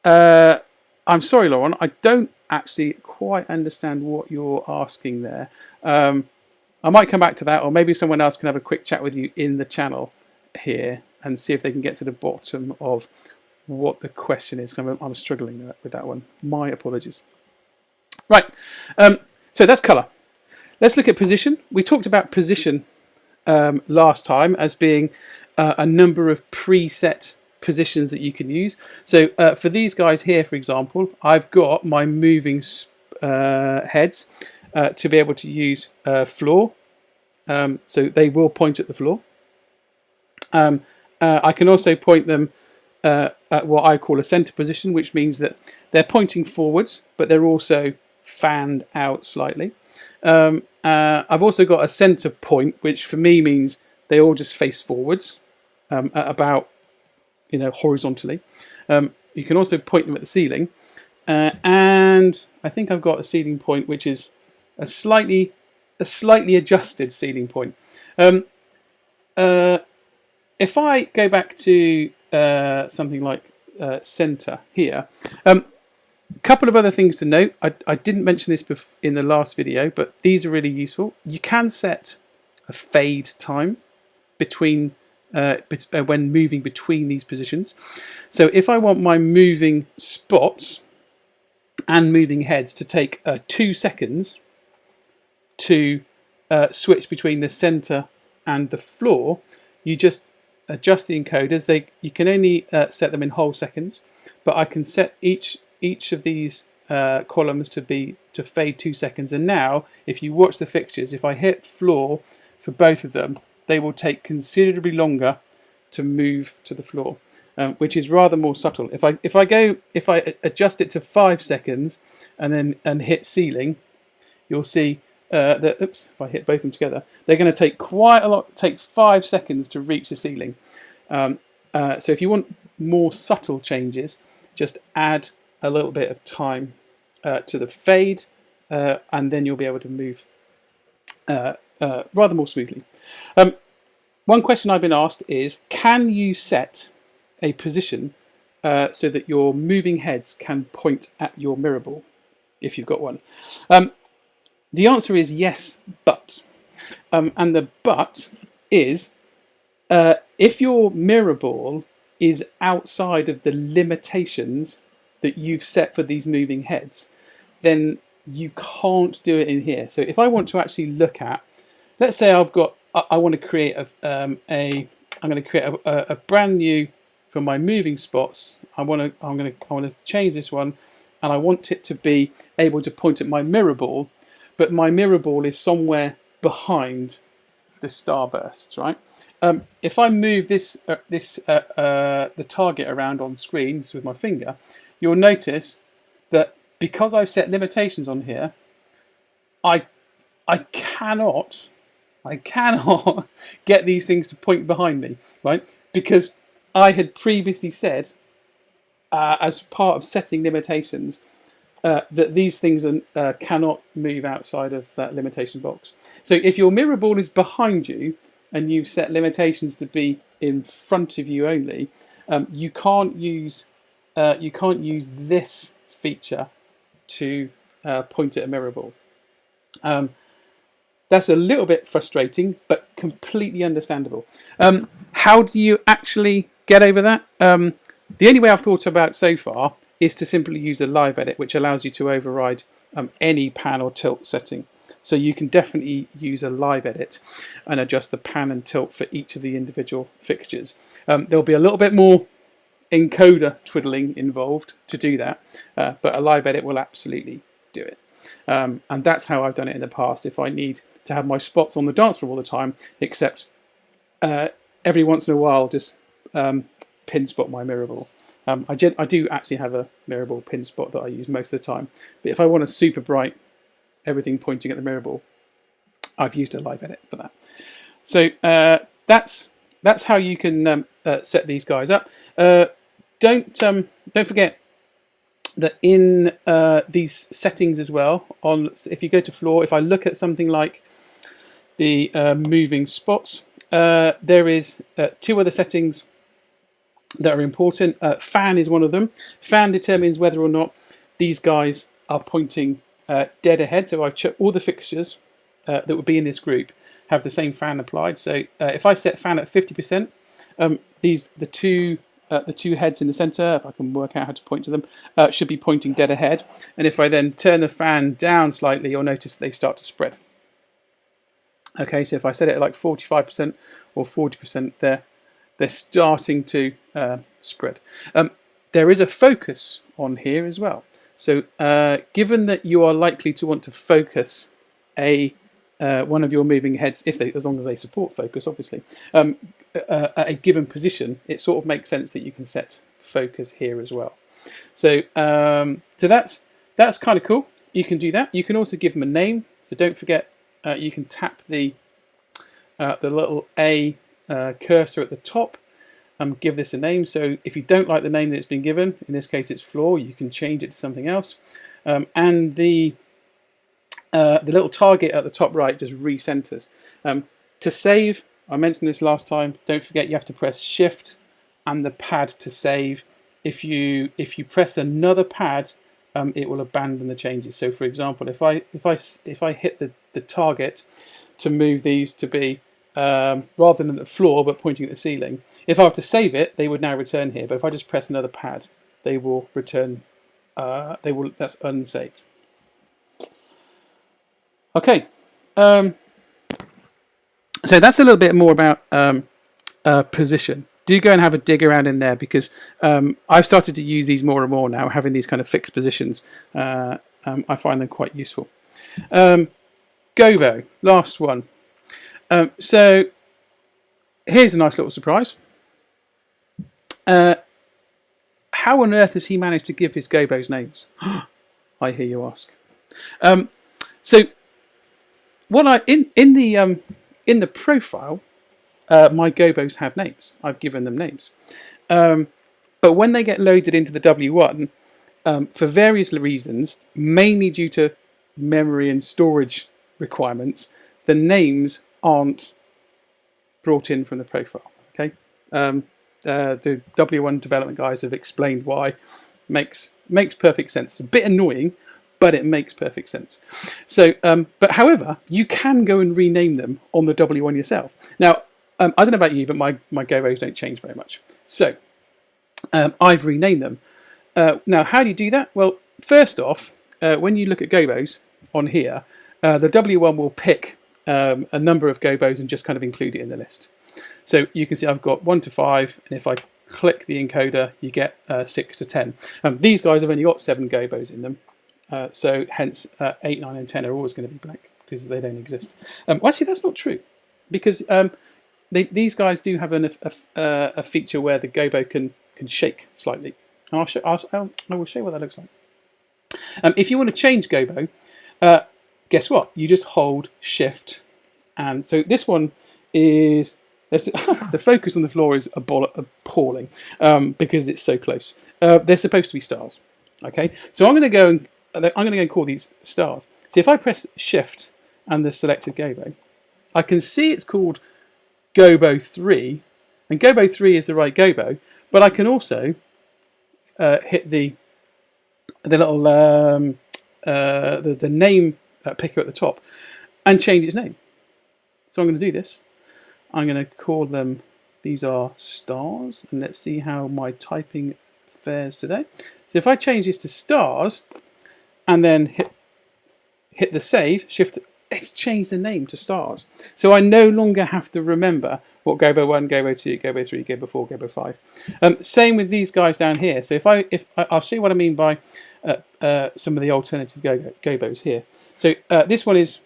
I'm sorry, Lauren, I don't actually quite understand what you're asking there. I might come back to that, or maybe someone else can have a quick chat with you in the channel here and see if they can get to the bottom of what the question is. I'm struggling with that one. My apologies. Right, so that's colour. Let's look at position. We talked about position last time as being a number of preset positions that you can use. So for these guys here, for example, I've got my moving heads to be able to use floor. So they will point at the floor. I can also point them at what I call a center position, which means that they're pointing forwards, but they're also fanned out slightly. I've also got a center point, which for me means they all just face forwards at about, horizontally. You can also point them at the ceiling, and I think I've got a ceiling point which is a slightly adjusted ceiling point. if I go back to something like center here, couple of other things to note. I didn't mention this in the last video, but these are really useful. You can set a fade time between when moving between these positions. So if I want my moving spots and moving heads to take 2 seconds to switch between the center and the floor, you just adjust the encoders. You can only set them in whole seconds, but I can set each of these columns to fade 2 seconds. And now, if you watch the fixtures, if I hit floor for both of them, they will take considerably longer to move to the floor, which is rather more subtle. If I adjust it to 5 seconds and hit ceiling, you'll see that if I hit both of them together, they're going to take quite a lot. Take 5 seconds to reach the ceiling. So if you want more subtle changes, just add a little bit of time to the fade, and then you'll be able to move rather more smoothly. One question I've been asked is, can you set a position so that your moving heads can point at your mirror ball, if you've got one? The answer is yes, but. And the but is, if your mirror ball is outside of the limitations that you've set for these moving heads, then you can't do it in here. So if I want to actually look at, let's say I want to create I'm going to create a brand new for my moving spots. I want to change this one, and I want it to be able to point at my mirror ball, but my mirror ball is somewhere behind the starbursts, right? If I move the target around on screen with my finger, you'll notice that because I've set limitations on here, I cannot get these things to point behind me, right? Because I had previously said, as part of setting limitations, that these things cannot move outside of that limitation box. So if your mirror ball is behind you and you've set limitations to be in front of you only, you can't use this feature to point at a mirror ball. That's a little bit frustrating, but completely understandable. How do you actually get over that? The only way I've thought about so far is to simply use a live edit, which allows you to override any pan or tilt setting. So you can definitely use a live edit and adjust the pan and tilt for each of the individual fixtures. There'll be a little bit more encoder twiddling involved to do that, but a live edit will absolutely do it. And that's how I've done it in the past. If I need to have my spots on the dance floor all the time, except every once in a while just pin spot my mirror ball. I do actually have a mirror ball pin spot that I use most of the time, but if I want a super bright everything pointing at the mirror ball, I've used a live edit for that. So that's how you can set these guys up. Don't forget that in these settings as well, if you go to floor, if I look at something like the moving spots, there is 2 other settings that are important. Fan is one of them. Fan determines whether or not these guys are pointing dead ahead. So I've checked all the fixtures that would be in this group have the same fan applied. So if I set fan at 50%, the two heads in the center, if I can work out how to point to them, should be pointing dead ahead. And if I then turn the fan down slightly, you'll notice they start to spread. Okay, so if I set it at like 45% or 40%, they're starting to spread. There is a focus on here as well. So given that you are likely to want to focus one of your moving heads, as long as they support focus, obviously, at a given position, it sort of makes sense that you can set focus here as well. So that's kind of cool. You can do that. You can also give them a name. So don't forget, you can tap the little A cursor at the top and give this a name. So if you don't like the name that it's been given, in this case it's floor, you can change it to something else. And the little target at the top right just recenters. To save I mentioned this last time. Don't forget you have to press Shift and the pad to save. If you press another pad, it will abandon the changes. So, for example, if I hit the target to move these to be rather than at the floor but pointing at the ceiling, if I were to save it, they would now return here. But if I just press another pad, they will return. That's unsaved. Okay. So that's a little bit more about position. Do go and have a dig around in there, because I've started to use these more and more now, having these kind of fixed positions. I find them quite useful. Gobo, last one. So here's a nice little surprise. How on earth has he managed to give his Gobos names? I hear you ask. So what in the profile, my Gobos have names. I've given them names. But when they get loaded into the W1, for various reasons, mainly due to memory and storage requirements, the names aren't brought in from the profile. Okay, the W1 development guys have explained why. Makes perfect sense. It's a bit annoying, but it makes perfect sense. So, but however, you can go and rename them on the W1 yourself. Now, I don't know about you, but my Gobos don't change very much. So, I've renamed them. Now, how do you do that? Well, first off, when you look at Gobos on here, the W1 will pick a number of Gobos and just kind of include it in the list. So you can see I've got 1 to 5, and if I click the encoder, you get 6 to 10. These guys have only got 7 Gobos in them, so hence 8, 9, and 10 are always going to be blank because they don't exist. Well, actually, that's not true, because these guys do have a feature where the Gobo can shake slightly. I will show you what that looks like. If you want to change Gobo, guess what? You just hold Shift, and so this one is. The focus on the floor is appalling because it's so close. They're supposed to be stars. Okay, so I'm going to go and call these stars. So if I press Shift and the selected Gobo, I can see it's called Gobo 3, and Gobo 3 is the right Gobo. But I can also hit the little the name picker at the top and change its name. So I'm going to do this. I'm going to call them, these are stars, and let's see how my typing fares today. So if I change this to stars and then hit the save, Shift, it's changed the name to stars. So I no longer have to remember what Gobo 1, Gobo 2, Gobo 3, Gobo 4, Gobo 5. Same with these guys down here. So I'll show you what I mean by some of the alternative Gobos here. So this one is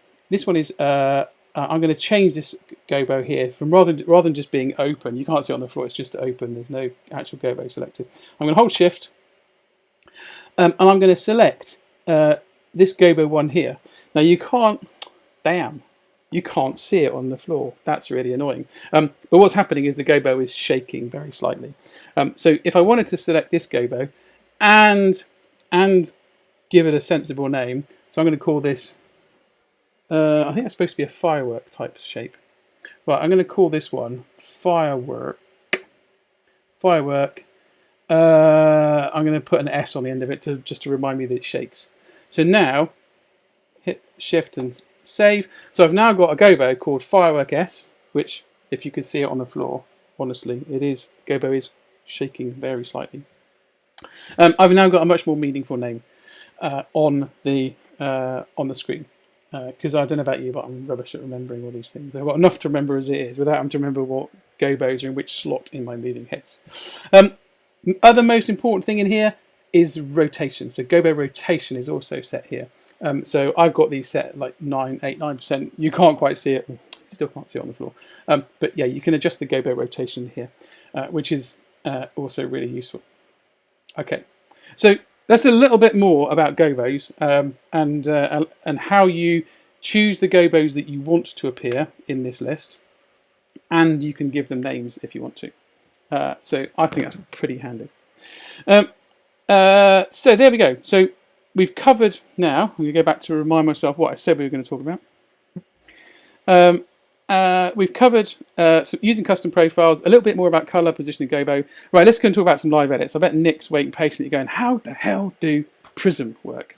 I'm going to change this Gobo here from rather than just being open. You can't see it on the floor; it's just open. There's no actual Gobo selected. I'm going to hold Shift, and I'm going to select this Gobo 1 here. Now you can't see it on the floor. That's really annoying. But what's happening is the Gobo is shaking very slightly. So if I wanted to select this Gobo and give it a sensible name, so I'm going to call this. I think it's supposed to be a firework type shape. Right, I'm going to call this one Firework. Firework. I'm going to put an S on the end of it just to remind me that it shakes. So now, hit Shift and save. So I've now got a Gobo called Firework S, which, if you could see it on the floor, honestly, Gobo is shaking very slightly. I've now got a much more meaningful name on the screen. Because I don't know about you, but I'm rubbish at remembering all these things. I've got enough to remember as it is, without having to remember what Gobos are in which slot in my moving heads. Other most important thing in here is rotation. So Gobo rotation is also set here. So I've got these set at like 9%. You can't quite see it. You still can't see it on the floor. But yeah, you can adjust the Gobo rotation here, which is also really useful. Okay, so that's a little bit more about Gobos and how you choose the Gobos that you want to appear in this list, and you can give them names if you want to. So I think that's pretty handy. So there we go. So we've covered now. I'm going to go back to remind myself what I said we were going to talk about. we've covered using custom profiles, a little bit more about color, position, and Gobo. Right, let's go and talk about some live edits. I bet Nick's waiting patiently going, how the hell do Prism work?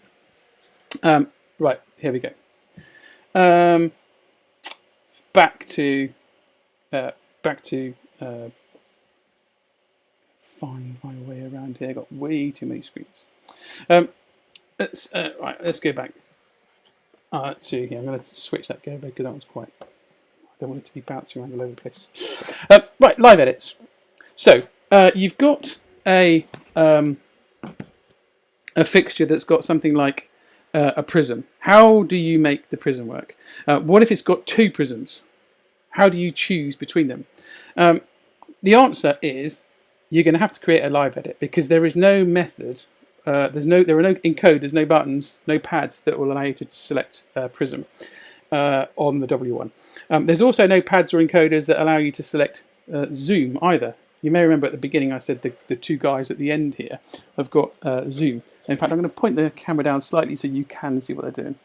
Right, here we go. Back to find my way around here. I've got way too many screens. Let's go back to here. I'm going to switch that Gobo because that was quite. I don't want it to be bouncing around all over the place. Right, live edits. So you've got a fixture that's got something like a prism. How do you make the prism work? What if it's got two prisms? How do you choose between them? The answer is you're going to have to create a live edit because there is no method. There are no encoders, no buttons, no pads that will allow you to select prism on the W1. There's also no pads or encoders that allow you to select zoom either. You may remember at the beginning I said the two guys at the end here have got zoom. In fact, I'm going to point the camera down slightly so you can see what they're doing.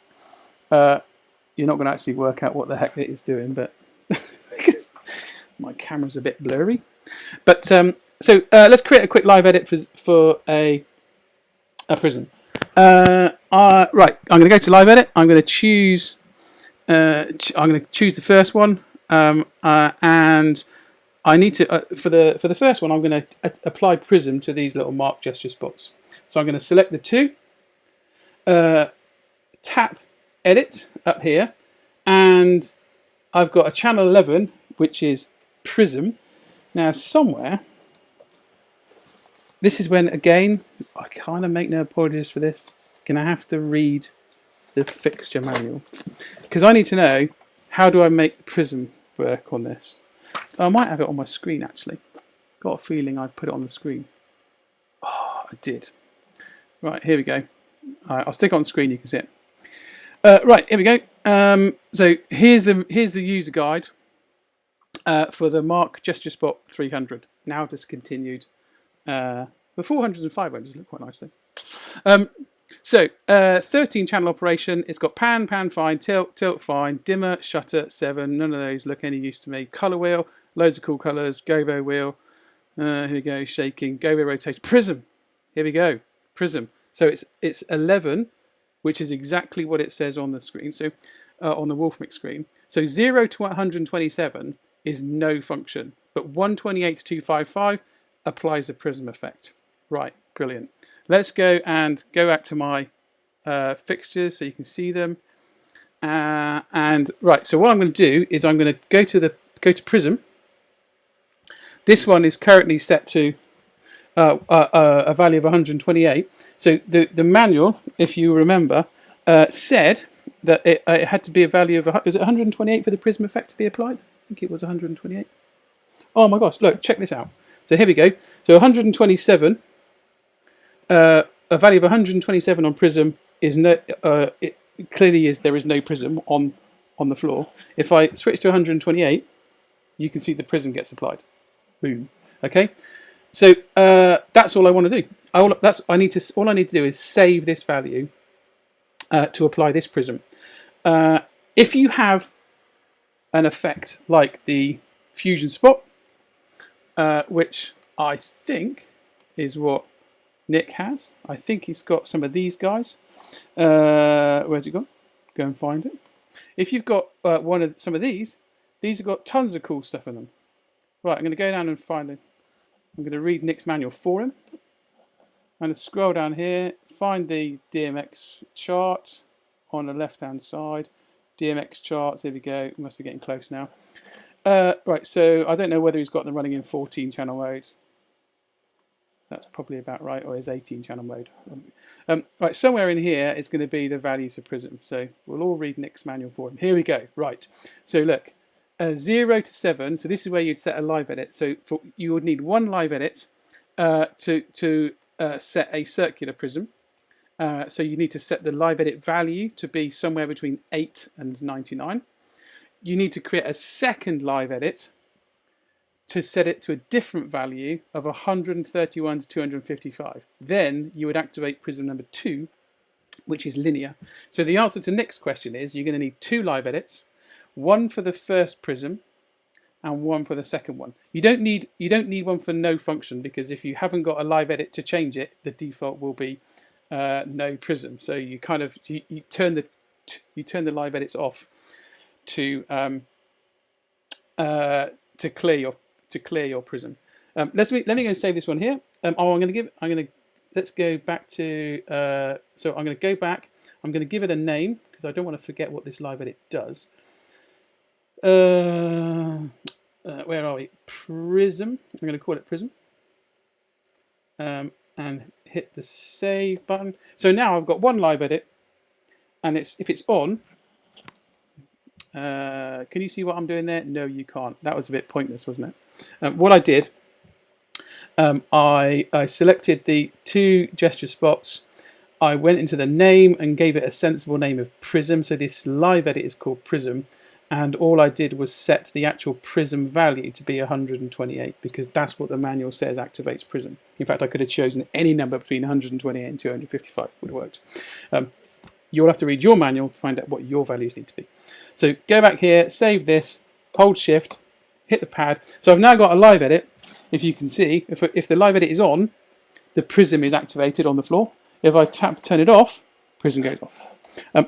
You're not going to actually work out what the heck it is doing, but my camera's a bit blurry. But so let's create a quick live edit for a prism. Right, I'm going to go to live edit. I'm going to choose. I'm going to choose the first one, and I need to for the first one. I'm going to apply prism to these little mark gesture spots. So I'm going to select the two, tap edit up here, and I've got a channel 11, which is prism. Now somewhere, this is when, again, I kind of make no apologies for this. Gonna have to read the fixture manual because I need to know how do I make the prism work on this. I might have it on my screen actually. Got a feeling I put it on the screen. Oh, I did. Right, here we go. I'll stick it on the screen. You can see it. Right, here we go. So here's the user guide for the Mark Gesture Spot 300. Now discontinued. The 400s and 500s look quite nice though. So 13 channel operation. It's got pan fine, tilt fine, dimmer, shutter 7. None of those look any use to me. Color wheel, loads of cool colors. Gobo wheel. Here we go. Shaking. Gobo rotation. Prism. Here we go. Prism. So it's 11, which is exactly what it says on the screen. So on the Wolfmix screen. So 0 to 127 is no function, but 128 to 255 applies a prism effect. Right, brilliant. Let's go back to my fixtures so you can see them. And right, so what I'm going to do is I'm going to go to prism. This one is currently set to a value of 128. So the manual, if you remember, said that it had to be a value of, was it 128 for the prism effect to be applied? I think it was 128. Oh my gosh, look, check this out. So here we go. So 127, a value of 127 on prism is no, it clearly is, there is no prism on the floor. If I switch to 128, you can see the prism gets applied. Boom. Okay. So that's all I want to do. All I need to do is save this value to apply this prism. If you have an effect like the fusion spot, which I think is what Nick has. I think he's got some of these guys. Where's it gone? Go and find it. If you've got some of these have got tons of cool stuff in them. Right, I'm going to go down and find it. I'm going to read Nick's manual for him. I'm going to scroll down here, find the DMX chart on the left-hand side. DMX charts, here we go. We must be getting close now. Right, so I don't know whether he's got them running in 14 channel mode. That's probably about right, or is 18 channel mode. Right, somewhere in here it's going to be the values of prism. So we'll all read Nick's manual for him. Here we go. Right, so look, 0 to 7. So this is where you'd set a live edit. So you would need one live edit to set a circular prism. So you need to set the live edit value to be somewhere between 8 and 99. You need to create a second live edit to set it to a different value of 131 to 255. Then you would activate prism number 2, which is linear. So the answer to Nick's question is you're going to need 2 live edits, one for the first prism and one for the second one. You don't need one for no function, because if you haven't got a live edit to change it, the default will be no prism. So you kind of you turn the live edits off to clear your prism. Let me go and save this one here. Let's go back to. So I'm going to go back. I'm going to give it a name because I don't want to forget what this live edit does. Where are we? Prism. I'm going to call it Prism. And hit the save button. So now I've got one live edit, and if it's on. Can you see what I'm doing there? No, you can't. That was a bit pointless, wasn't it? What I did, I selected the two gesture spots. I went into the name and gave it a sensible name of Prism. So this live edit is called Prism. And all I did was set the actual Prism value to be 128, because that's what the manual says activates Prism. In fact, I could have chosen any number between 128 and 255. Would have worked. You'll have to read your manual to find out what your values need to be. So go back here, save this, hold Shift, hit the pad. So I've now got a live edit. If you can see, if the live edit is on, the Prism is activated on the floor. If I turn it off, Prism goes off.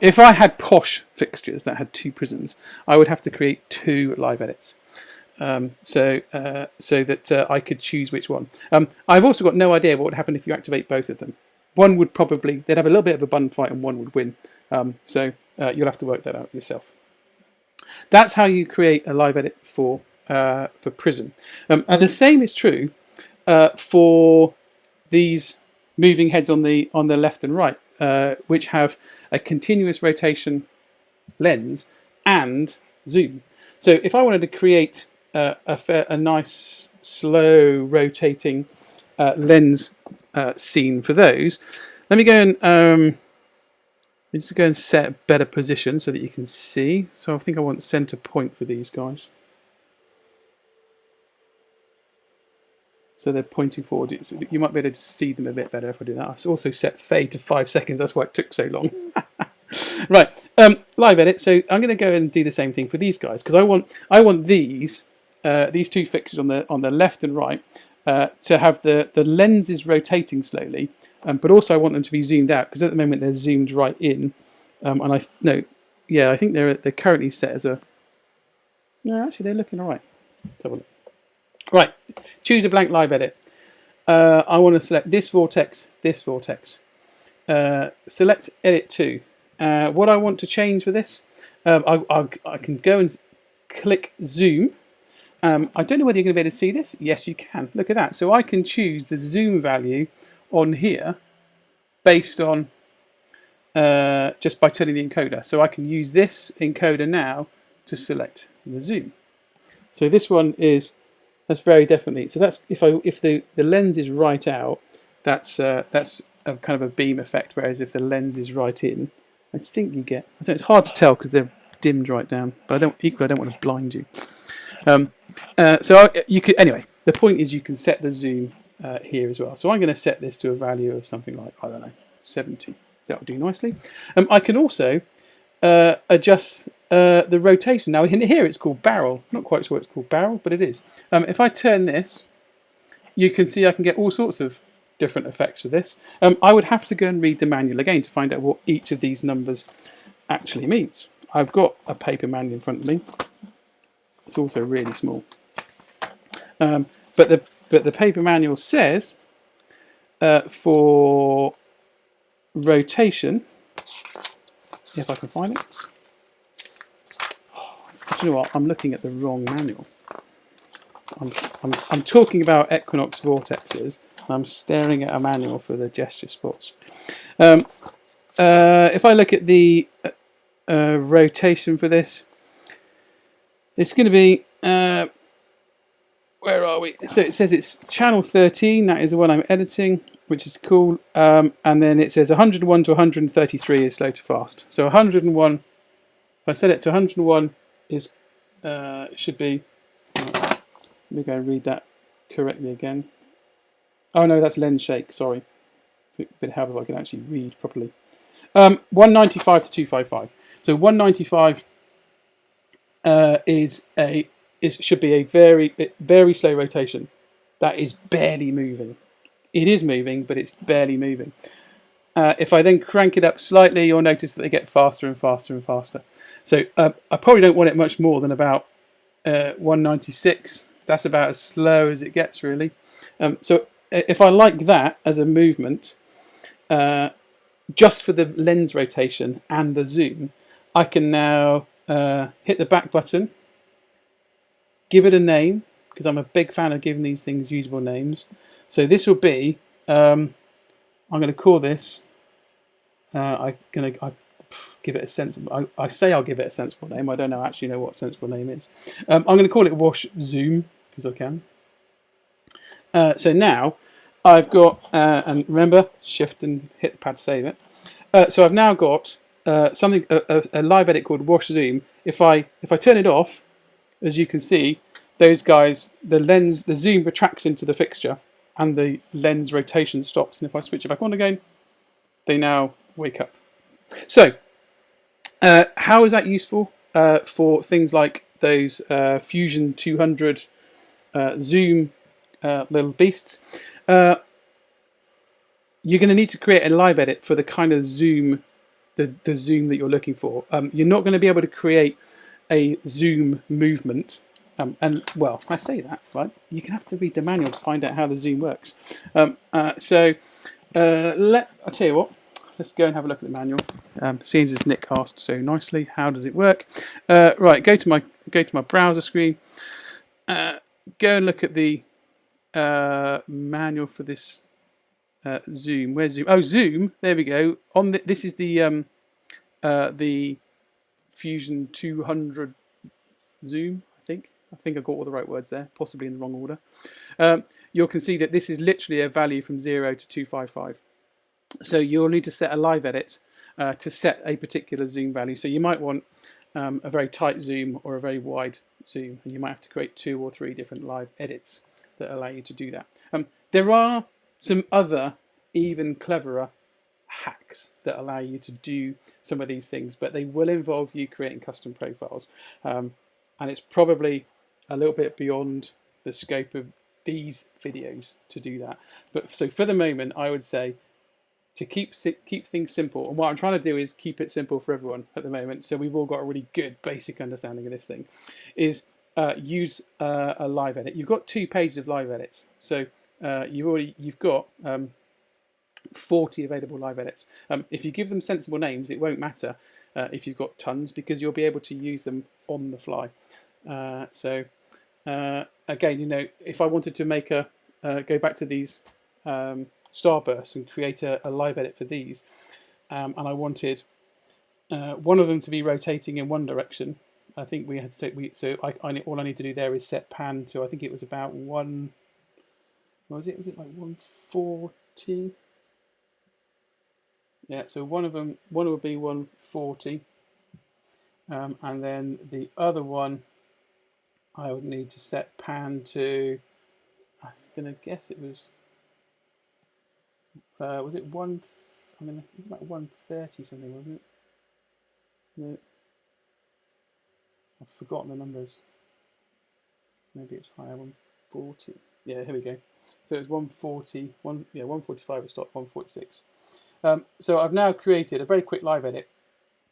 If I had posh fixtures that had two prisms, I would have to create two live edits, so that I could choose which one. I've also got no idea what would happen if you activate both of them. One would probably, they'd have a little bit of a bun fight, and one would win. So you'll have to work that out yourself. That's how you create a live edit for Prism. And the same is true for these moving heads on the left and right, which have a continuous rotation lens and zoom. So if I wanted to create a nice slow rotating lens scene for those, let me go and just go and set a better position so that you can see. So I think I want center point for these guys. So they're pointing forward. So you might be able to see them a bit better if I do that. I also set fade to 5 seconds. That's why it took so long. Right, live edit. So I'm going to go and do the same thing for these guys, because I want these two fixtures on the left and right to have the lenses rotating slowly, but also I want them to be zoomed out, because at the moment they're zoomed right in. And I think they're currently set as a. No, actually they're looking all right. Let's have a look. Right, choose a blank live edit. I want to select this vortex, select edit 2. What I want to change for this, I can go and click zoom. I don't know whether you're going to be able to see this. Yes, you can. Look at that. So I can choose the zoom value on here based on just by turning the encoder. So I can use this encoder now to select the zoom. So this one is. That's very definitely. So that's if the lens is right out, that's a kind of a beam effect. Whereas if the lens is right in, I think you get. I think it's hard to tell because they're dimmed right down. But I don't want to blind you. You could anyway. The point is you can set the zoom here as well. So I'm going to set this to a value of something like, I don't know, 70. That will do nicely. I can also adjust the rotation. Now in here it's called barrel. Not quite sure what it's called barrel, but it is. If I turn this, you can see I can get all sorts of different effects with this. I would have to go and read the manual again to find out what each of these numbers actually means. I've got a paper manual in front of me. It's also really small. But the paper manual says for rotation, if I can find it. Do you know what? I'm looking at the wrong manual. I'm talking about Equinox vortexes. And I'm staring at a manual for the gesture spots. If I look at the rotation for this, it's going to be. Where are we? So it says it's channel 13. That is the one I'm editing, which is cool. And then it says 101 to 133 is slow to fast. So 101. If I set it to 101. Is should be. Let me go and read that correctly again. Oh no, that's lens shake. Sorry, but how if I can actually read properly? 195 to 255. So 195 should be a very slow rotation. That is barely moving. It is moving, but it's barely moving. If I then crank it up slightly, you'll notice that they get faster and faster and faster. So I probably don't want it much more than about 196. That's about as slow as it gets, really. So if I like that as a movement, just for the lens rotation and the zoom, I can now hit the back button, give it a name, because I'm a big fan of giving these things usable names. So this will be, I'm going to call this, I give it a sensible, I say I'll give it a sensible name. I don't actually know what a sensible name is. I'm going to call it Wash Zoom, because I can. So now I've got, and remember, shift and hit the pad to save it. So I've now got something, a live edit called Wash Zoom. If I turn it off, as you can see, those guys, the zoom retracts into the fixture, and the lens rotation stops. And if I switch it back on again, they now wake up. So, how is that useful for things like those Fusion 200 zoom little beasts? You're going to need to create a live edit for the kind of zoom, the zoom that you're looking for. You're not going to be able to create a zoom movement. And well, I say that, right? You're going to have to read the manual to find out how the zoom works. I'll tell you what. Let's go and have a look at the manual. Seeing as Nick asked so nicely, how does it work? Right, go to my browser screen. Go and look at the manual for this zoom. Where's zoom? Oh, zoom. There we go. This is the Fusion 200 zoom. I think I got all the right words there, possibly in the wrong order. You can see that this is literally a value from 0 to 255. So you'll need to set a live edit to set a particular zoom value. So you might want a very tight zoom or a very wide zoom, and you might have to create 2 or 3 different live edits that allow you to do that. There are some other even cleverer hacks that allow you to do some of these things, but they will involve you creating custom profiles, and it's probably a little bit beyond the scope of these videos to do that. But so for the moment, I would say to keep things simple, and what I'm trying to do is keep it simple for everyone at the moment, so we've all got a really good basic understanding of this thing, is use a live edit. You've got 2 pages of live edits, so you've got 40 available live edits. If you give them sensible names, it won't matter if you've got tons, because you'll be able to use them on the fly. Again, you know, if I wanted to make go back to these Starburst and create a live edit for these, and I wanted one of them to be rotating in one direction, I think we had all I need to do there is set pan to, I think it was about what was it like 140? Yeah, so one would be 140, and then the other one I would need to set pan to, I'm gonna guess it was it one? I mean, it was about 130 something, wasn't it? No, I've forgotten the numbers. Maybe it's higher, 140. Yeah, here we go. So it's 140, 145 at stop, 146. So I've now created a very quick live edit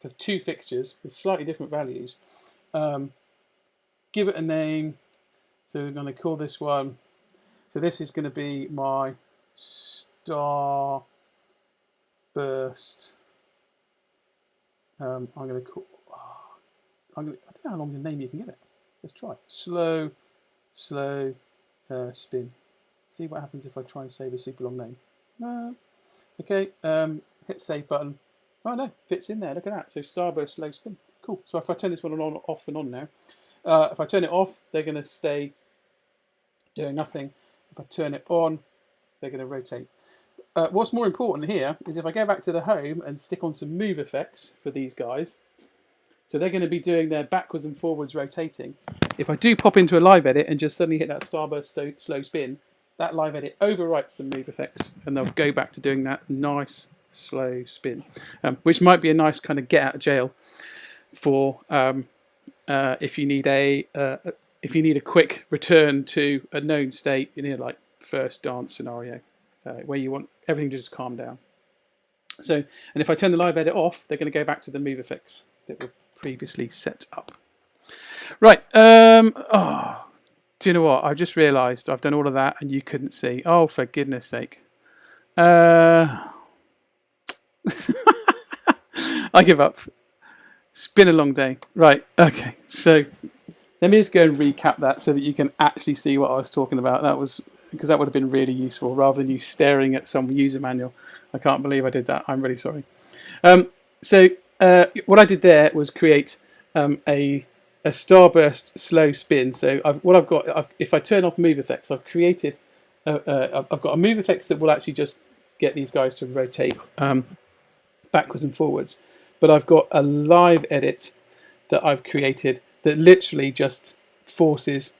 for 2 fixtures with slightly different values. Give it a name. So we're going to call this one. So this is going to be my Starburst. I'm going to call. I don't know how long the name you can give it. Let's try. Slow spin. See what happens if I try and save a super long name. No. Okay. Hit save button. Oh no, fits in there. Look at that. So Starburst slow spin. Cool. So if I turn this one on, off and on now, if I turn it off, they're going to stay doing nothing. If I turn it on, they're going to rotate. What's more important here is if I go back to the home and stick on some move effects for these guys, so they're going to be doing their backwards and forwards rotating. If I do pop into a live edit and just suddenly hit that Starburst slow spin, that live edit overwrites the move effects, and they'll go back to doing that nice slow spin, which might be a nice kind of get out of jail for if you need a quick return to a known state, like first dance scenario, where you want everything to just calm down. So, and if I turn the live edit off, they're going to go back to the move effects that were previously set up. Right. Oh, do you know what? I just realised I've done all of that and you couldn't see. Oh, for goodness sake. I give up. It's been a long day. Right. Okay. So let me just go and recap that so that you can actually see what I was talking about. Because that would have been really useful rather than you staring at some user manual. I can't believe I did that. I'm really sorry. So what I did there was create a starburst slow spin. So if I turn off move effects, I've created. I've got a move effects that will actually just get these guys to rotate backwards and forwards. But I've got a live edit that I've created that literally just forces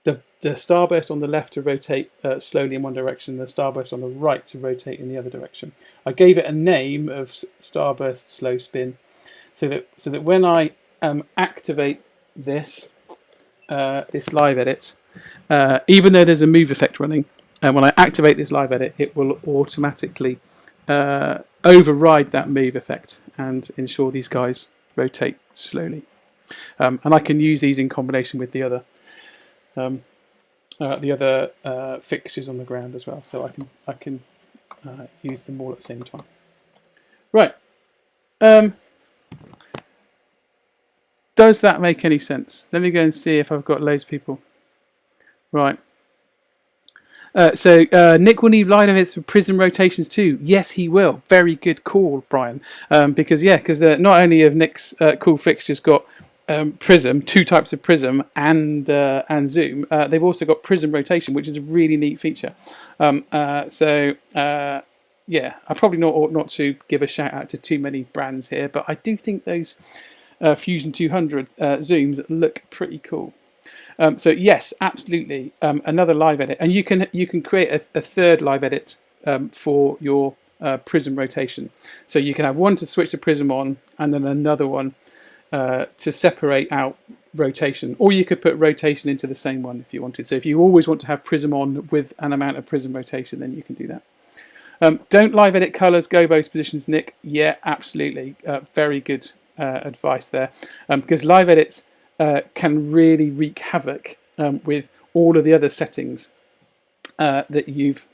the starburst on the left to rotate slowly in one direction, the starburst on the right to rotate in the other direction. I gave it a name of starburst slow spin, so that when I activate this live edit, even though there's a move effect running, and when I activate this live edit, it will automatically override that move effect and ensure these guys rotate slowly. And I can use these in combination with the other fixtures on the ground as well, so I can use them all at the same time. Right. Does that make any sense? Let me go and see if I've got loads of people. Right. So Nick will need live edits for prism rotations too. Yes, he will. Very good call, Brian. Because not only have Nick's cool fixtures got prism, two types of prism and zoom, they've also got prism rotation, which is a really neat feature. I probably ought not to give a shout out to too many brands here, but I do think those Fusion 200 zooms look pretty cool. So yes, absolutely, another live edit, and you can create a third live edit for your prism rotation. So you can have one to switch the prism on, and then another one to separate out rotation, or you could put rotation into the same one if you wanted. So if you always want to have prism on with an amount of prism rotation, then you can do that. Don't live edit colors, Gobo's positions, Nick. Yeah, absolutely, very good advice there, because live edits can really wreak havoc with all of the other settings that you've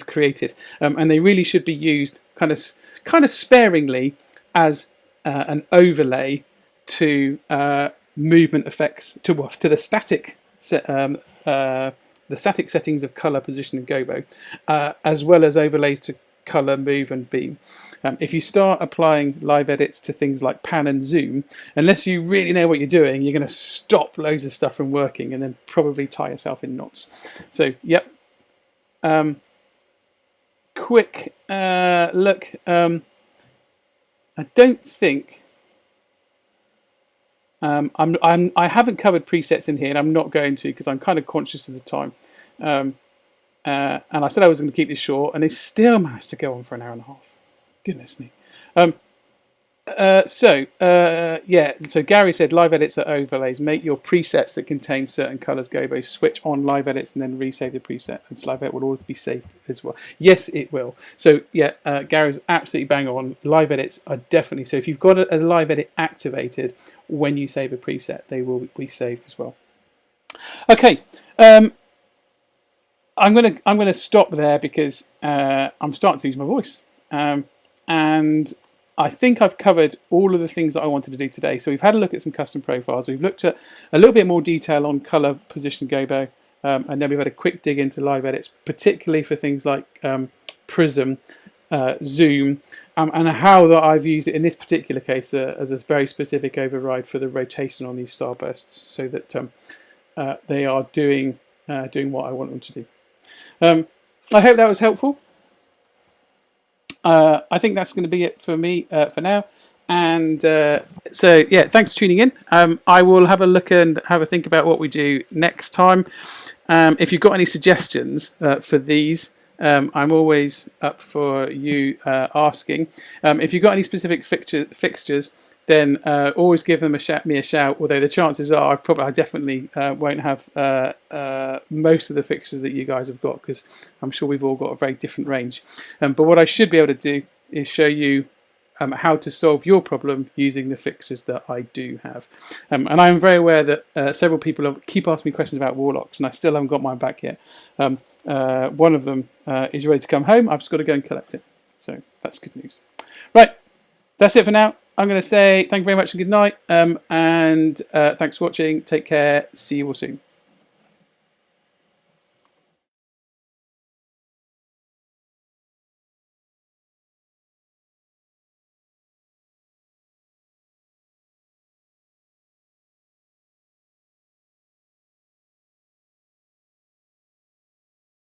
created, and they really should be used kind of sparingly as an overlay to movement effects to the static the static settings of color, position, and gobo, as well as overlays to color, move, and beam. If you start applying live edits to things like pan and zoom, unless you really know what you're doing, you're going to stop loads of stuff from working and then probably tie yourself in knots. So, yep. Quick look. I don't think I haven't covered presets in here, and I'm not going to because I'm kind of conscious of the time. And I said I was going to keep this short, and it still managed to go on for an hour and a half. Goodness me. So Gary said live edits are overlays. Make your presets that contain certain colors Gobo. Switch on live edits and then resave the preset. And live edit will always be saved as well. Yes, it will. So yeah, Gary's absolutely bang on. Live edits are definitely, so if you've got a live edit activated when you save a preset, they will be saved as well. Okay. I'm gonna stop there because I'm starting to lose my voice. And I think I've covered all of the things that I wanted to do today. So we've had a look at some custom profiles. We've looked at a little bit more detail on color, position, gobo, and then we've had a quick dig into live edits, particularly for things like prism, zoom, and how that I've used it in this particular case as a very specific override for the rotation on these starbursts, so that they are doing what I want them to do. I hope that was helpful. I think that's going to be it for me for now. And so, yeah, thanks for tuning in. I will have a look and have a think about what we do next time. If you've got any suggestions for these, I'm always up for you asking. If you've got any specific fixtures, then always give them me a shout. Although the chances are I definitely won't have most of the fixtures that you guys have got, because I'm sure we've all got a very different range. But what I should be able to do is show you how to solve your problem using the fixtures that I do have. And I'm very aware that several people keep asking me questions about warlocks, and I still haven't got mine back yet. One of them is ready to come home. I've just got to go and collect it. So that's good news. Right, that's it for now. I'm going to say thank you very much and good night. And thanks for watching. Take care. See you all soon.